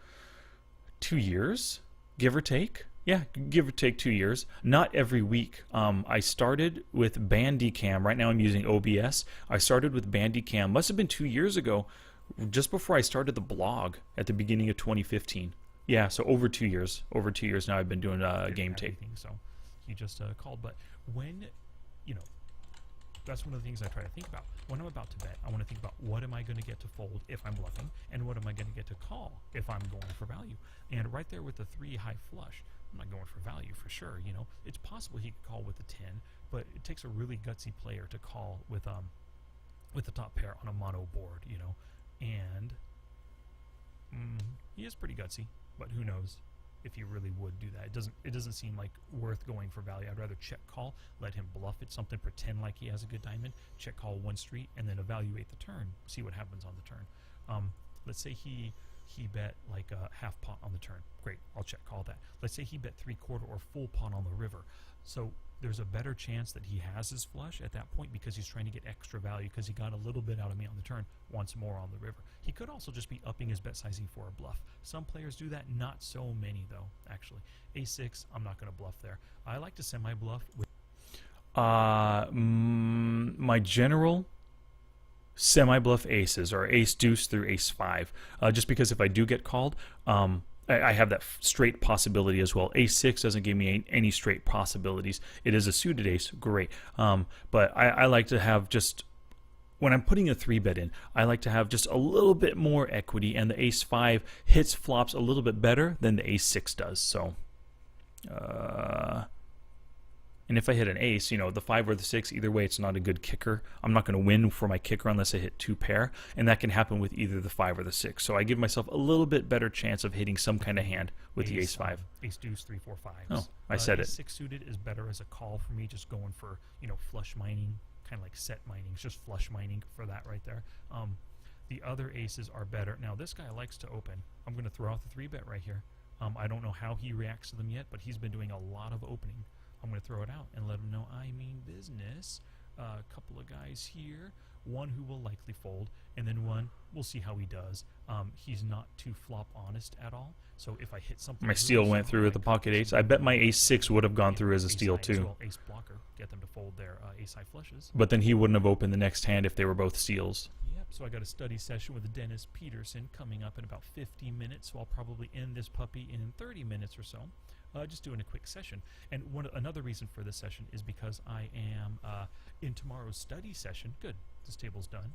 2 years, give or take. Yeah, give or take 2 years. Not every week. I started with Bandicam. Right now I'm using OBS. I started with Bandicam. Must have been 2 years ago, just before I started the blog at the beginning of 2015. Yeah, so over 2 years. Over 2 years now I've been doing game tape. So he just called. But when, you know, that's one of the things I try to think about. When I'm about to bet, I want to think about what am I going to get to fold if I'm bluffing, and what am I going to get to call if I'm going for value. And right there with the 3 high flush, I'm not going for value for sure. You know, it's possible he could call with the 10, but it takes a really gutsy player to call with the top pair on a mono board. You know, and he is pretty gutsy, but who knows if he really would do that. It doesn't seem like worth going for value. I'd rather check call, let him bluff at something, pretend like he has a good diamond, check call 1 street, and then evaluate the turn, see what happens on the turn. Let's say he bet like a half pot on the turn. Great, I'll check call that. Let's say he bet 3/4 or full pot on the river. So there's a better chance that he has his flush at that point because he's trying to get extra value because he got a little bit out of me on the turn, wants more on the river. He could also just be upping his bet sizing for a bluff. Some players do that, not so many though, actually. A6, I'm not going to bluff there. I like to semi-bluff with... My general semi-bluff aces are ace deuce through ace 5, just because if I do get called, I have that straight possibility as well. Ace 6 doesn't give me any straight possibilities. It is a suited ace, great. But I like to have just, when I'm putting a 3-bet in, I like to have just a little bit more equity, and the ace 5 hits flops a little bit better than the ace 6 does. So, and if I hit an ace, you know, the 5 or the 6, either way, it's not a good kicker. I'm not going to win for my kicker unless I hit 2 pair, and that can happen with either the 5 or the 6. So I give myself a little bit better chance of hitting some kind of hand with the ace 5. Ace deuce, 3, 4, 5. Oh, I said ace it. 6 suited is better as a call for me, just going for, you know, flush mining, kind of like set mining. It's just flush mining for that right there. The other aces are better. Now this guy likes to open. I'm going to throw out the 3-bet right here. I don't know how he reacts to them yet, but he's been doing a lot of opening. I'm going to throw it out and let him know I mean business. A couple of guys here. One who will likely fold, and then one, we'll see how he does. He's not too flop honest at all. So if I hit something... My steal went through with the pocket ace. I bet my ace 6 would have gone through as a steal too. Well, ace blocker, get them to fold their ace high flushes. But then he wouldn't have opened the next hand if they were both steals. Yep, so I got a study session with Dennis Peterson coming up in about 50 minutes, so I'll probably end this puppy in 30 minutes or so. Just doing a quick session. And another reason for this session is because I am in tomorrow's study session. Good, this table's done.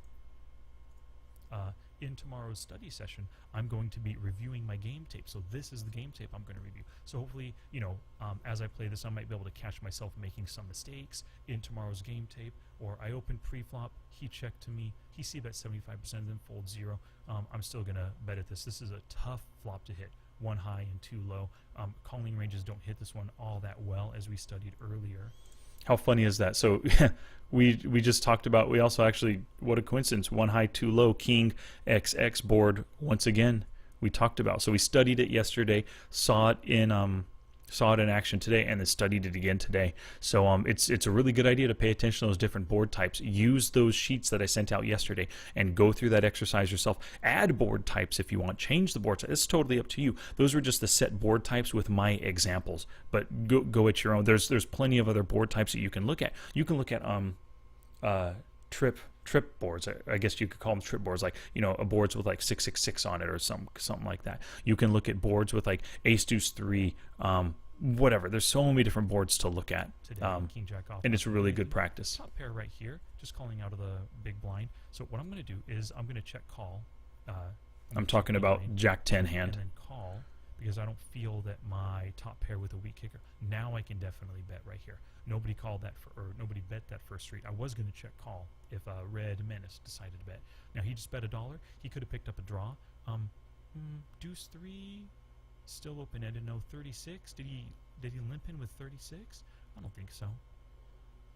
in tomorrow's study session, I'm going to be reviewing my game tape. So this is the game tape I'm going to review. So hopefully, you know, as I play this, I might be able to catch myself making some mistakes in tomorrow's game tape. Or I open pre-flop, he checked to me, he c-bet 75%, then fold 0. I'm still going to bet at this. This is a tough flop to hit. 1 high and 2 low. Calling ranges don't hit this one all that well, as we studied earlier. How funny is that? So we just talked about, we also actually, what a coincidence, 1 high, 2 low, king XX board once again we talked about. So we studied it yesterday, saw it in action today, and then studied it again today. So it's a really good idea to pay attention to those different board types. Use those sheets that I sent out yesterday and go through that exercise yourself. Add board types if you want. Change the board type. It's totally up to you. Those were just the set board types with my examples. But go at your own. There's plenty of other board types that you can look at. You can look at trip boards. I guess you could call them trip boards, like, you know, boards with like 666 on it or something like that. You can look at boards with like ace deuce 3, whatever. There's so many different boards to look at. Today, king jack off, and it's really good practice. Top pair right here, just calling out of the big blind. So what I'm going to do is I'm going to check call. I'm talking about jack 10 hand. And then call, because I don't feel that my top pair with a weak kicker. Now I can definitely bet right here. Nobody called that nobody bet that first street. I was going to check call if Red Menace decided to bet. Now he just bet $1. He could have picked up a draw. Deuce 3, still open-ended. No, 36. Did he limp in with 36? I don't think so.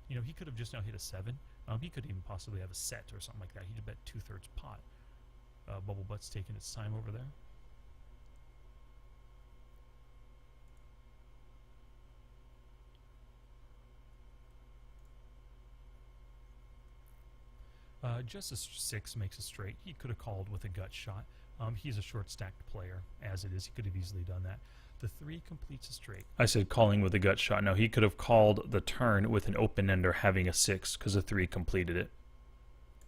You know, he could have just now hit a 7. He could even possibly have a set or something like that. He'd bet 2/3 pot. Bubble Butt's taking its time over there. Just a 6 makes a straight. He could have called with a gut shot. He's a short stacked player, as it is. He could have easily done that. The 3 completes a straight. I said calling with a gut shot. No, he could have called the turn with an open ender having a 6 because the 3 completed it.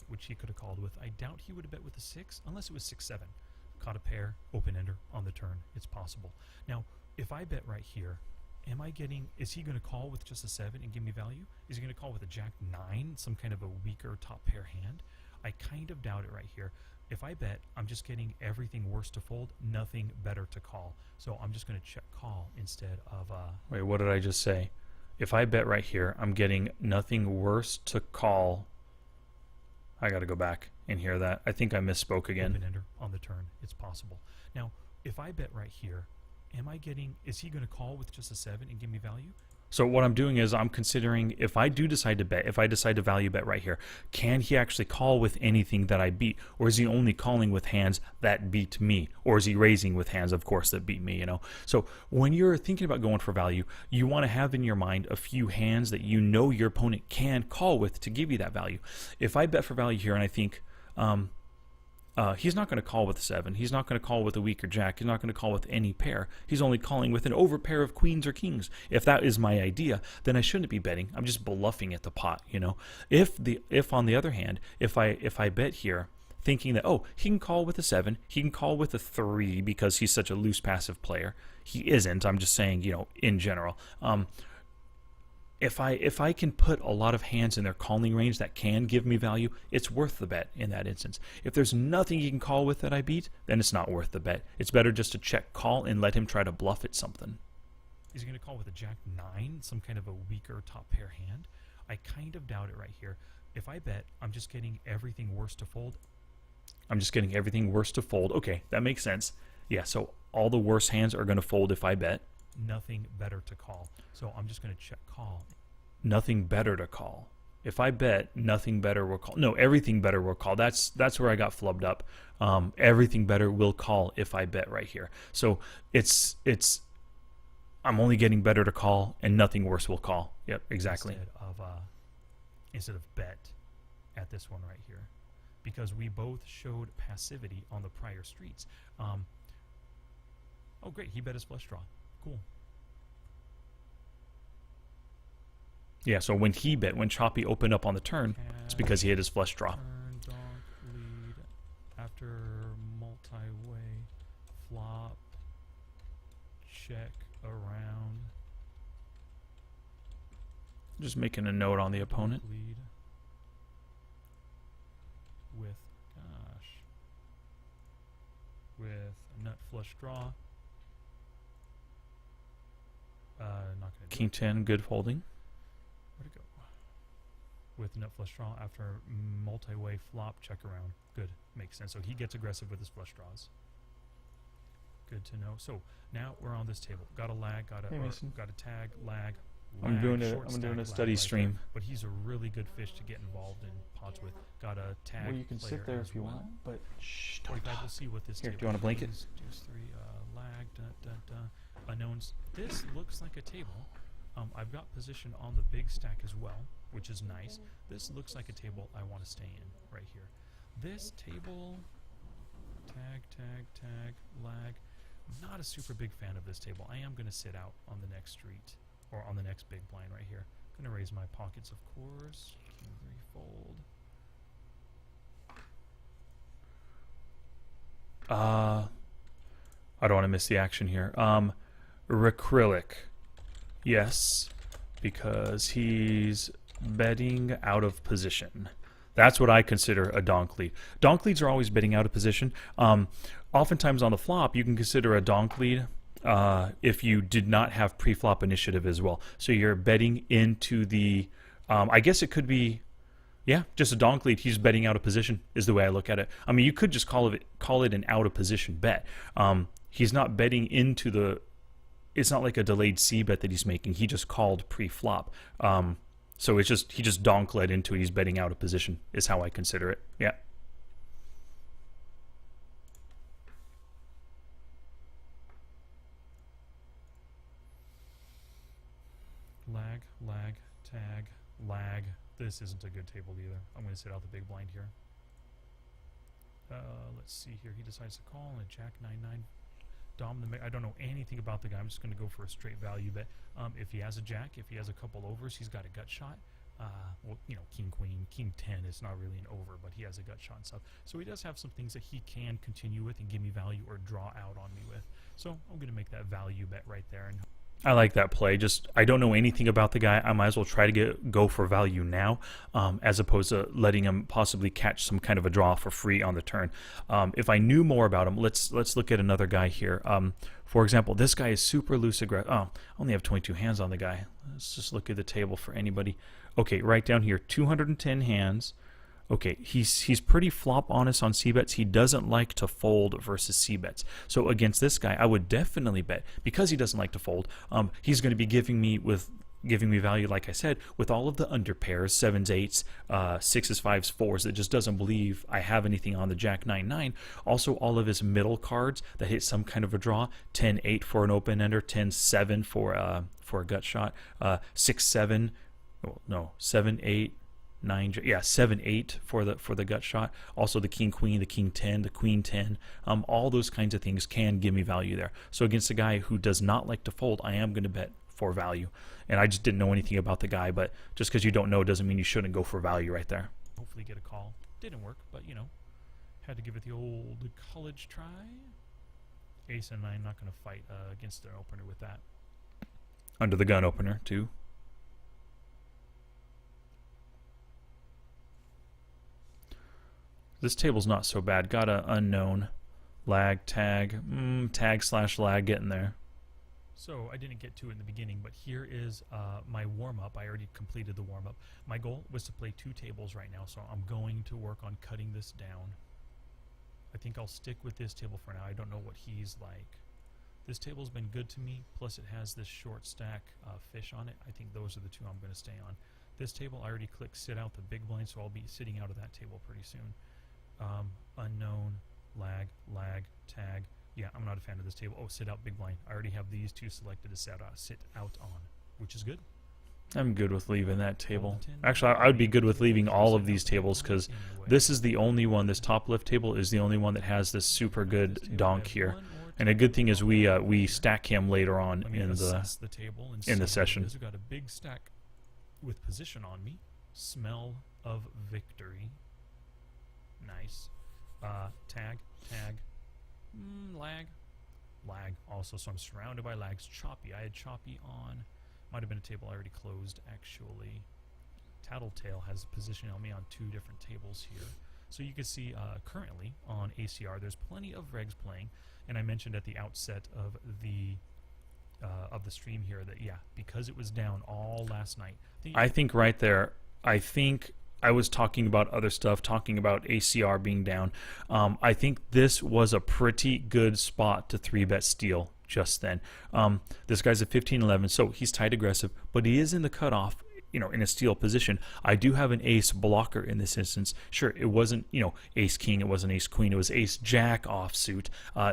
Which he could have called with. I doubt he would have bet with a 6 unless it was 6-7. Caught a pair, open ender on the turn. It's possible. Now, if I bet right here, is he going to call with just a 7 and give me value? Is he going to call with a jack 9, some kind of a weaker top pair hand? I kind of doubt it right here. If I bet, I'm just getting everything worse to fold, nothing better to call. So I'm just going to check call instead of... Wait, what did I just say? If I bet right here, I'm getting nothing worse to call. I got to go back and hear that. I think I misspoke again. Open ender on the turn. It's possible. Now, if I bet right here, is he going to call with just a 7 and give me value? So what I'm doing is I'm considering, if I do decide to bet, if I decide to value bet right here, can he actually call with anything that I beat? Or is he only calling with hands that beat me? Or is he raising with hands, of course, that beat me, you know? So when you're thinking about going for value, you want to have in your mind a few hands that you know your opponent can call with to give you that value. If I bet for value here and I think... he's not going to call with a 7. He's not going to call with a weaker jack. He's not going to call with any pair. He's only calling with an over pair of queens or kings. If that is my idea, then I shouldn't be betting. I'm just bluffing at the pot, you know. If on the other hand, if I bet here, thinking that, oh, he can call with a 7, he can call with a 3 because he's such a loose passive player. He isn't. I'm just saying, you know, in general. If I can put a lot of hands in their calling range that can give me value, it's worth the bet in that instance. If there's nothing he can call with that I beat, then it's not worth the bet. It's better just to check call and let him try to bluff at something. Is he going to call with a jack 9, some kind of a weaker top pair hand? I kind of doubt it right here. If I bet, I'm just getting everything worse to fold. I'm just getting everything worse to fold. Okay, that makes sense. Yeah, so all the worse hands are going to fold if I bet. Nothing better to call. So I'm just going to check call. Nothing better to call. If I bet, nothing better will call. No, everything better will call. That's where I got flubbed up. Everything better will call if I bet right here. So it's I'm only getting better to call and nothing worse will call. Yep, exactly. Instead of bet at this one right here, because we both showed passivity on the prior streets. Oh great, he bet his flush draw. Cool. Yeah, so when he bet, when Choppy opened up on the turn, it's because he hit his flush draw. Turn, donk, lead, after multi-way, flop, check, around. Just making a note on the opponent. Lead with, gosh. with nut flush draw. Not gonna do King 10, good folding. Where'd it go? With nut flush draw after multi-way flop check around. Good, makes sense. So he gets aggressive with his flush draws. Good to know. So now we're on this table. Got a lag, got a tag, lag. I'm doing short a stack study lag stream. there. But he's a really good fish to get involved in pots with. Got a tag. Well, you can sit player there as if you well. want, but shh, don't 45, talk. we'll see what this Here, table do you want a blanket? Deuce 3, lag, unknowns. This looks like a table. I've got position on the big stack as well, which is nice. This looks like a table I want to stay in right here. This table, tag, lag. I'm not a super big fan of this table. I am going to sit out on the next street, or on the next big blind right here. Going to raise my pockets, of course. King 3 fold. I don't want to miss the action here. Acrylic. Yes, because he's betting out of position. That's what I consider a donk lead. Donk leads are always betting out of position. Oftentimes on the flop, you can consider a donk lead if you did not have pre-flop initiative as well. So you're betting into the, I guess it could be, yeah, just a donk lead. He's betting out of position is the way I look at it. I mean, you could just call it an out of position bet. He's not betting into the, it's not like a delayed C bet that he's making. He just called pre-flop. So it's just, he just donk led into it. He's betting out of position is how I consider it. Yeah. Lag, tag, lag. This isn't a good table either. I'm going to sit out the big blind here. Let's see here. He decides to call and jack 9-9. I don't know anything about the guy. I'm just going to go for a straight value bet. If he has a jack, if he has a couple overs, he's got a gut shot. Well, you know, king, queen, king 10 is not really an over, but he has a gut shot and stuff. So he does have some things that he can continue with and give me value or draw out on me with. So I'm going to make that value bet right there. And I like that play. Just, I don't know anything about the guy. I might as well try to go for value now, as opposed to letting him possibly catch some kind of a draw for free on the turn. If I knew more about him, let's look at another guy here. For example, this guy is super loose aggressive. Oh, I only have 22 hands on the guy. Let's just look at the table for anybody. Okay, right down here, 210 hands. Okay, he's pretty flop honest on c-bets. He doesn't like to fold versus c-bets. So against this guy, I would definitely bet, because he doesn't like to fold, he's going to be giving me value, like I said, with all of the under pairs, 7s, 8s, 6s, 5s, 4s, that just doesn't believe I have anything on the jack 9-9. Also, all of his middle cards that hit some kind of a draw, 10-8 for an open ender, 10-7 for a gut shot, 6-7, oh, no, 7-8, 9, yeah, 7-8 for the gut shot. Also the king queen, the king 10, the queen 10. All those kinds of things can give me value there. So against a guy who does not like to fold, I am going to bet for value. And I just didn't know anything about the guy, but just because you don't know doesn't mean you shouldn't go for value right there. hopefully get a call. Didn't work, but you know, had to give it the old college try. Ace and 9, not going to fight against an opener with that. Under the gun opener, too. This table's not so bad. Got a unknown. Lag, tag. Tag/lag getting there. So I didn't get to it in the beginning, but here is my warm-up. I already completed the warm-up. My goal was to play 2 tables right now, so I'm going to work on cutting this down. I think I'll stick with this table for now. I don't know what he's like. This table's been good to me, plus it has this short stack fish on it. I think those are the 2 I'm going to stay on. This table, I already clicked sit out the big blind, so I'll be sitting out of that table pretty soon. Unknown, lag, tag. Yeah, I'm not a fan of this table. Oh, sit out big blind. I already have these 2 selected to sit out on, which is good. I'm good with leaving that table. Actually, I would be good with leaving all of these tables because this is the only one, this top left table is the only one that has this super good donk here. And a good thing is we stack him later on in the session. We've got a big stack with position on me. Smell of victory. Nice. Tag. Lag also, so I'm surrounded by lags. Choppy. I had choppy on. Might have been a table I already closed, actually. Tattletale has position on me on 2 different tables here. So you can see currently on ACR there's plenty of regs playing, and I mentioned at the outset of the stream here that because it was down all last night. I think right there, I think I was talking about other stuff, talking about ACR being down. I think this was a pretty good spot to 3-bet steal just then. This guy's at 15-11, so he's tight aggressive, but he is in the cutoff, in a steal position. I do have an ace blocker in this instance. Sure, it wasn't, ace king, it wasn't ace queen, it was ace jack offsuit.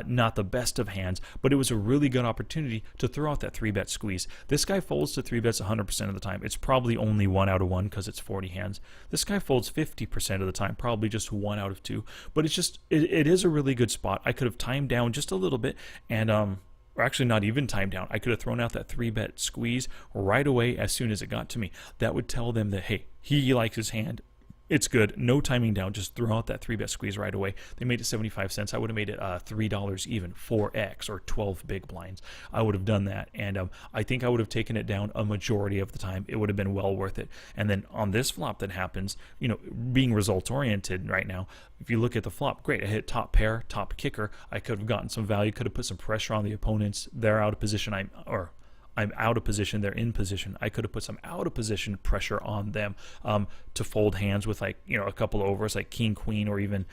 Not the best of hands, but it was a really good opportunity to throw out that 3-bet squeeze. This guy folds to 3-bets 100% of the time. It's probably only 1 out of 1 because it's 40 hands. This guy folds 50% of the time, probably just 1 out of 2. But it's just, it is a really good spot. I could have timed down just a little bit and, or actually not even timed down. I could have thrown out that 3-bet squeeze right away as soon as it got to me. That would tell them that, hey, he likes his hand. It's good. No timing down. Just throw out that 3-bet squeeze right away. They made it 75 cents. I would have made it $3 even, 4x, or 12 big blinds. I would have done that. And I think I would have taken it down a majority of the time. It would have been well worth it. And then on this flop that happens, being results oriented right now, if you look at the flop, great. I hit top pair, top kicker. I could have gotten some value, could have put some pressure on the opponents. They're out of position. I'm out of position, they're in position. I could have put some out of position pressure on them to fold hands with a couple of overs like king queen or even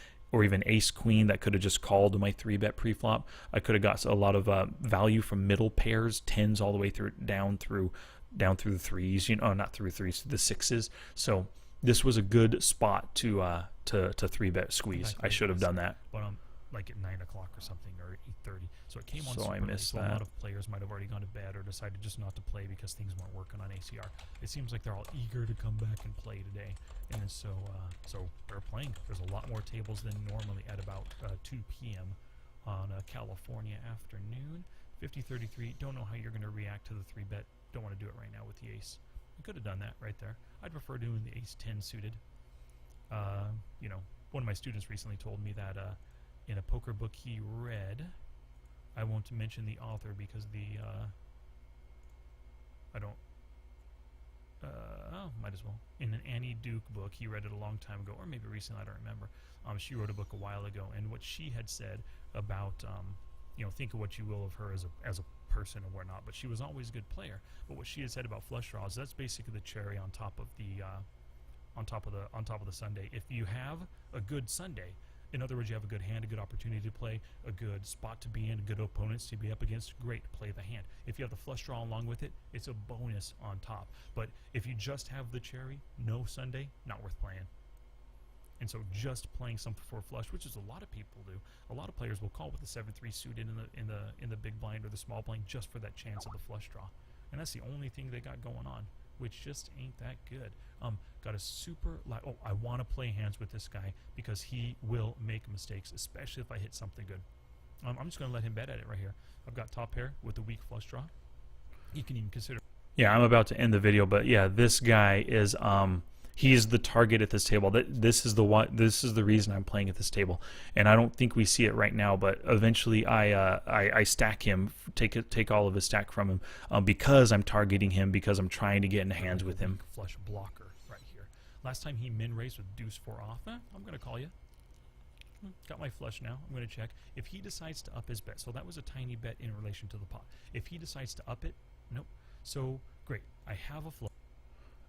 ace queen that could have just called my 3-bet preflop. I could have got a lot of value from middle pairs, 10s all the way through down through the 3s, not through 3s, the 6s. So this was a good spot to 3-bet squeeze. I should have done that. But like at 9 o'clock or something, or 8:30. So it came on So super I late, missed so that. a lot of players might have already gone to bed or decided just not to play because things weren't working on ACR. It seems like they're all eager to come back and play today, and so they're playing. There's a lot more tables than normally at about 2 p.m. on a California afternoon. 50-33. Don't know how you're going to react to the 3-bet. Don't want to do it right now with the ace. I could have done that right there. I'd prefer doing the ace 10 suited. One of my students recently told me that in a poker book he read, I won't mention the author because might as well. In an Annie Duke book, he read it a long time ago, or maybe recently, I don't remember. She wrote a book a while ago, and what she had said about, think of what you will of her as a person or whatnot, but she was always a good player. But what she had said about flush draws, that's basically the cherry on top of the sundae. If you have a good sundae, in other words, you have a good hand, a good opportunity to play, a good spot to be in, good opponents to be up against, great, play the hand. If you have the flush draw along with it, it's a bonus on top. But if you just have the cherry, no sundae, not worth playing. And so just playing some for flush, which is a lot of people do. A lot of players will call with the 7-3 suited in the big blind or the small blind just for that chance of the flush draw. And that's the only thing they got going on, which just ain't that good. Got a super I want to play hands with this guy because he will make mistakes, especially if I hit something good. I'm just going to let him bet at it right here. I've got top pair with a weak flush draw. You can even consider. Yeah, I'm about to end the video, but yeah, this guy is he's the target at this table. This is the reason I'm playing at this table, and I don't think we see it right now. But eventually, I stack him, take all of his stack from him because I'm targeting him, because I'm trying to get in hands with him. Flush blocker right here. Last time he min raised with deuce 4 off. I'm gonna call you. Got my flush now. I'm gonna check if he decides to up his bet. So that was a tiny bet in relation to the pot. If he decides to up it, nope. So great. I have a flush.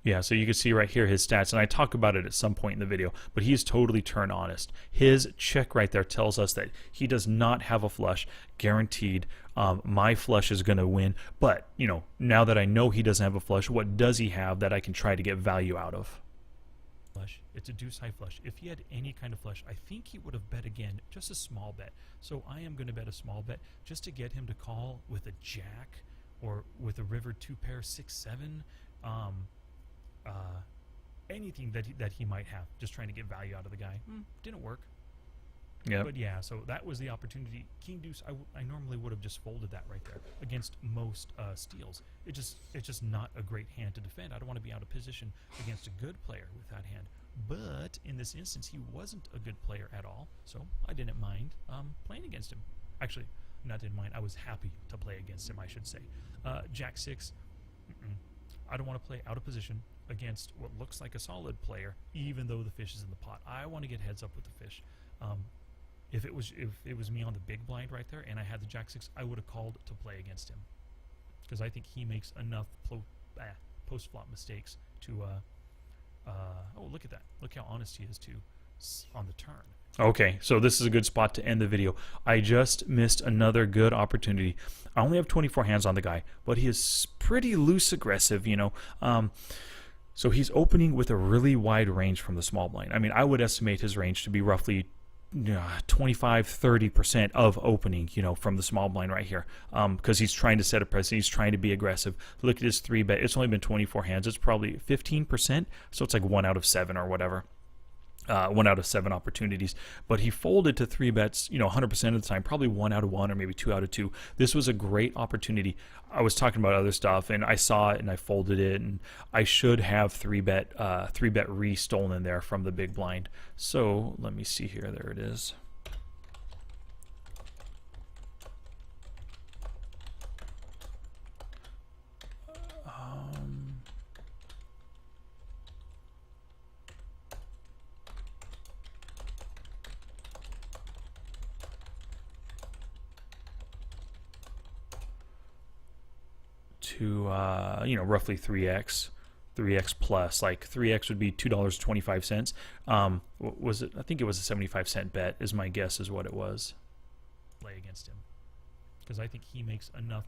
Yeah, so you can see right here his stats, and I talk about it at some point in the video, but he's totally turn honest. His check right there tells us that he does not have a flush, guaranteed. My flush is going to win, but, now that I know he doesn't have a flush, what does he have that I can try to get value out of? Flush. It's a deuce high flush. If he had any kind of flush, I think he would have bet again, just a small bet. So I am going to bet a small bet just to get him to call with a jack or with a river 2 pair 6-7. Anything that he might have, just trying to get value out of the guy. Didn't work. Yeah. But yeah, so that was the opportunity. King deuce, I normally would have just folded that right there against most steals. It's just not a great hand to defend. I don't want to be out of position against a good player with that hand. But in this instance, he wasn't a good player at all, so I didn't mind playing against him. Actually, not didn't mind. I was happy to play against him, I should say. Jack 6. I don't want to play out of position against what looks like a solid player, even though the fish is in the pot. I want to get heads up with the fish. If it was me on the big blind right there and I had the Jack 6, I would have called to play against him, because I think he makes enough post flop mistakes to oh, look at that, look how honest he is too on the turn. Okay, so this is a good spot to end the video. I just missed another good opportunity. I only have 24 hands on the guy, but he is pretty loose aggressive, you know. So he's opening with a really wide range from the small blind. I mean, I would estimate his range to be roughly 25-30% of opening, you know, from the small blind right here, because he's trying to set a precedent. He's trying to be aggressive. Look at his 3-bet. It's only been 24 hands. It's probably 15%, so it's like 1 out of 7 or whatever. 1 out of 7 opportunities, but he folded to 3-bets, you know, 100% of the time, probably 1 out of 1 or maybe 2 out of 2. This was a great opportunity. I was talking about other stuff and I saw it and I folded it, and I should have 3-bet re-stolen there from the big blind. So let me see here. There it is. To you know, roughly 3x plus, like 3x would be $2.25. Was it? I think it was a 75-cent bet. Is my guess is what it was. Play against him, because I think he makes enough.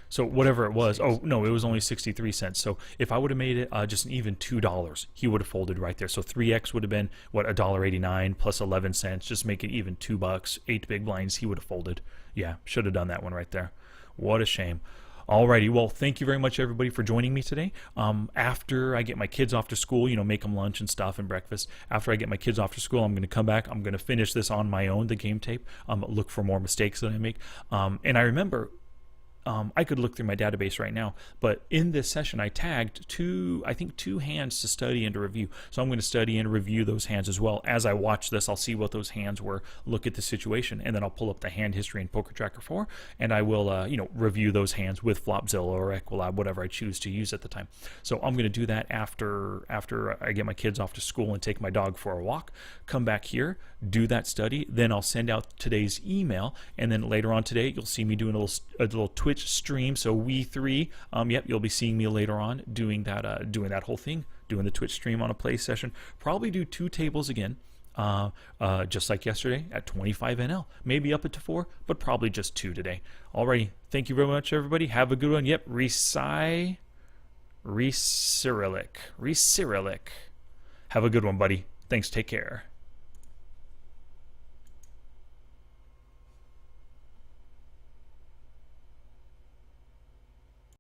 So whatever it was, oh no, it was only 63 cents. So if I would have made it just an even $2, he would have folded right there. So 3x would have been what, $1.89 plus 11 cents. Just make it even $2. 8 big blinds, he would have folded. Yeah, should have done that one right there. What a shame. Alrighty, well, thank you very much, everybody, for joining me today. After I get my kids off to school, you know, make them lunch and stuff and breakfast. After I get my kids off to school, I'm going to come back. I'm going to finish this on my own, the game tape, look for more mistakes that I make. And I remember, I could look through my database right now, but in this session I tagged two hands to study and to review. So I'm going to study and review those hands as well. As I watch this, I'll see what those hands were, look at the situation, and then I'll pull up the hand history in Poker Tracker 4, and I will you know, review those hands with Flopzilla or Equilab, whatever I choose to use at the time. So I'm going to do that after I get my kids off to school and take my dog for a walk. Come back here, do that study, then I'll send out today's email, and then later on today you'll see me doing a little Twitch stream. So we three, yep, you'll be seeing me later on doing that whole thing, doing the Twitch stream on a play session. Probably do 2 tables again, just like yesterday at 25 NL, maybe up it to 4, but probably just 2 today. Alrighty, thank you very much, everybody. Have a good one. Yep, Re-Cyrillic. Have a good one, buddy. Thanks. Take care.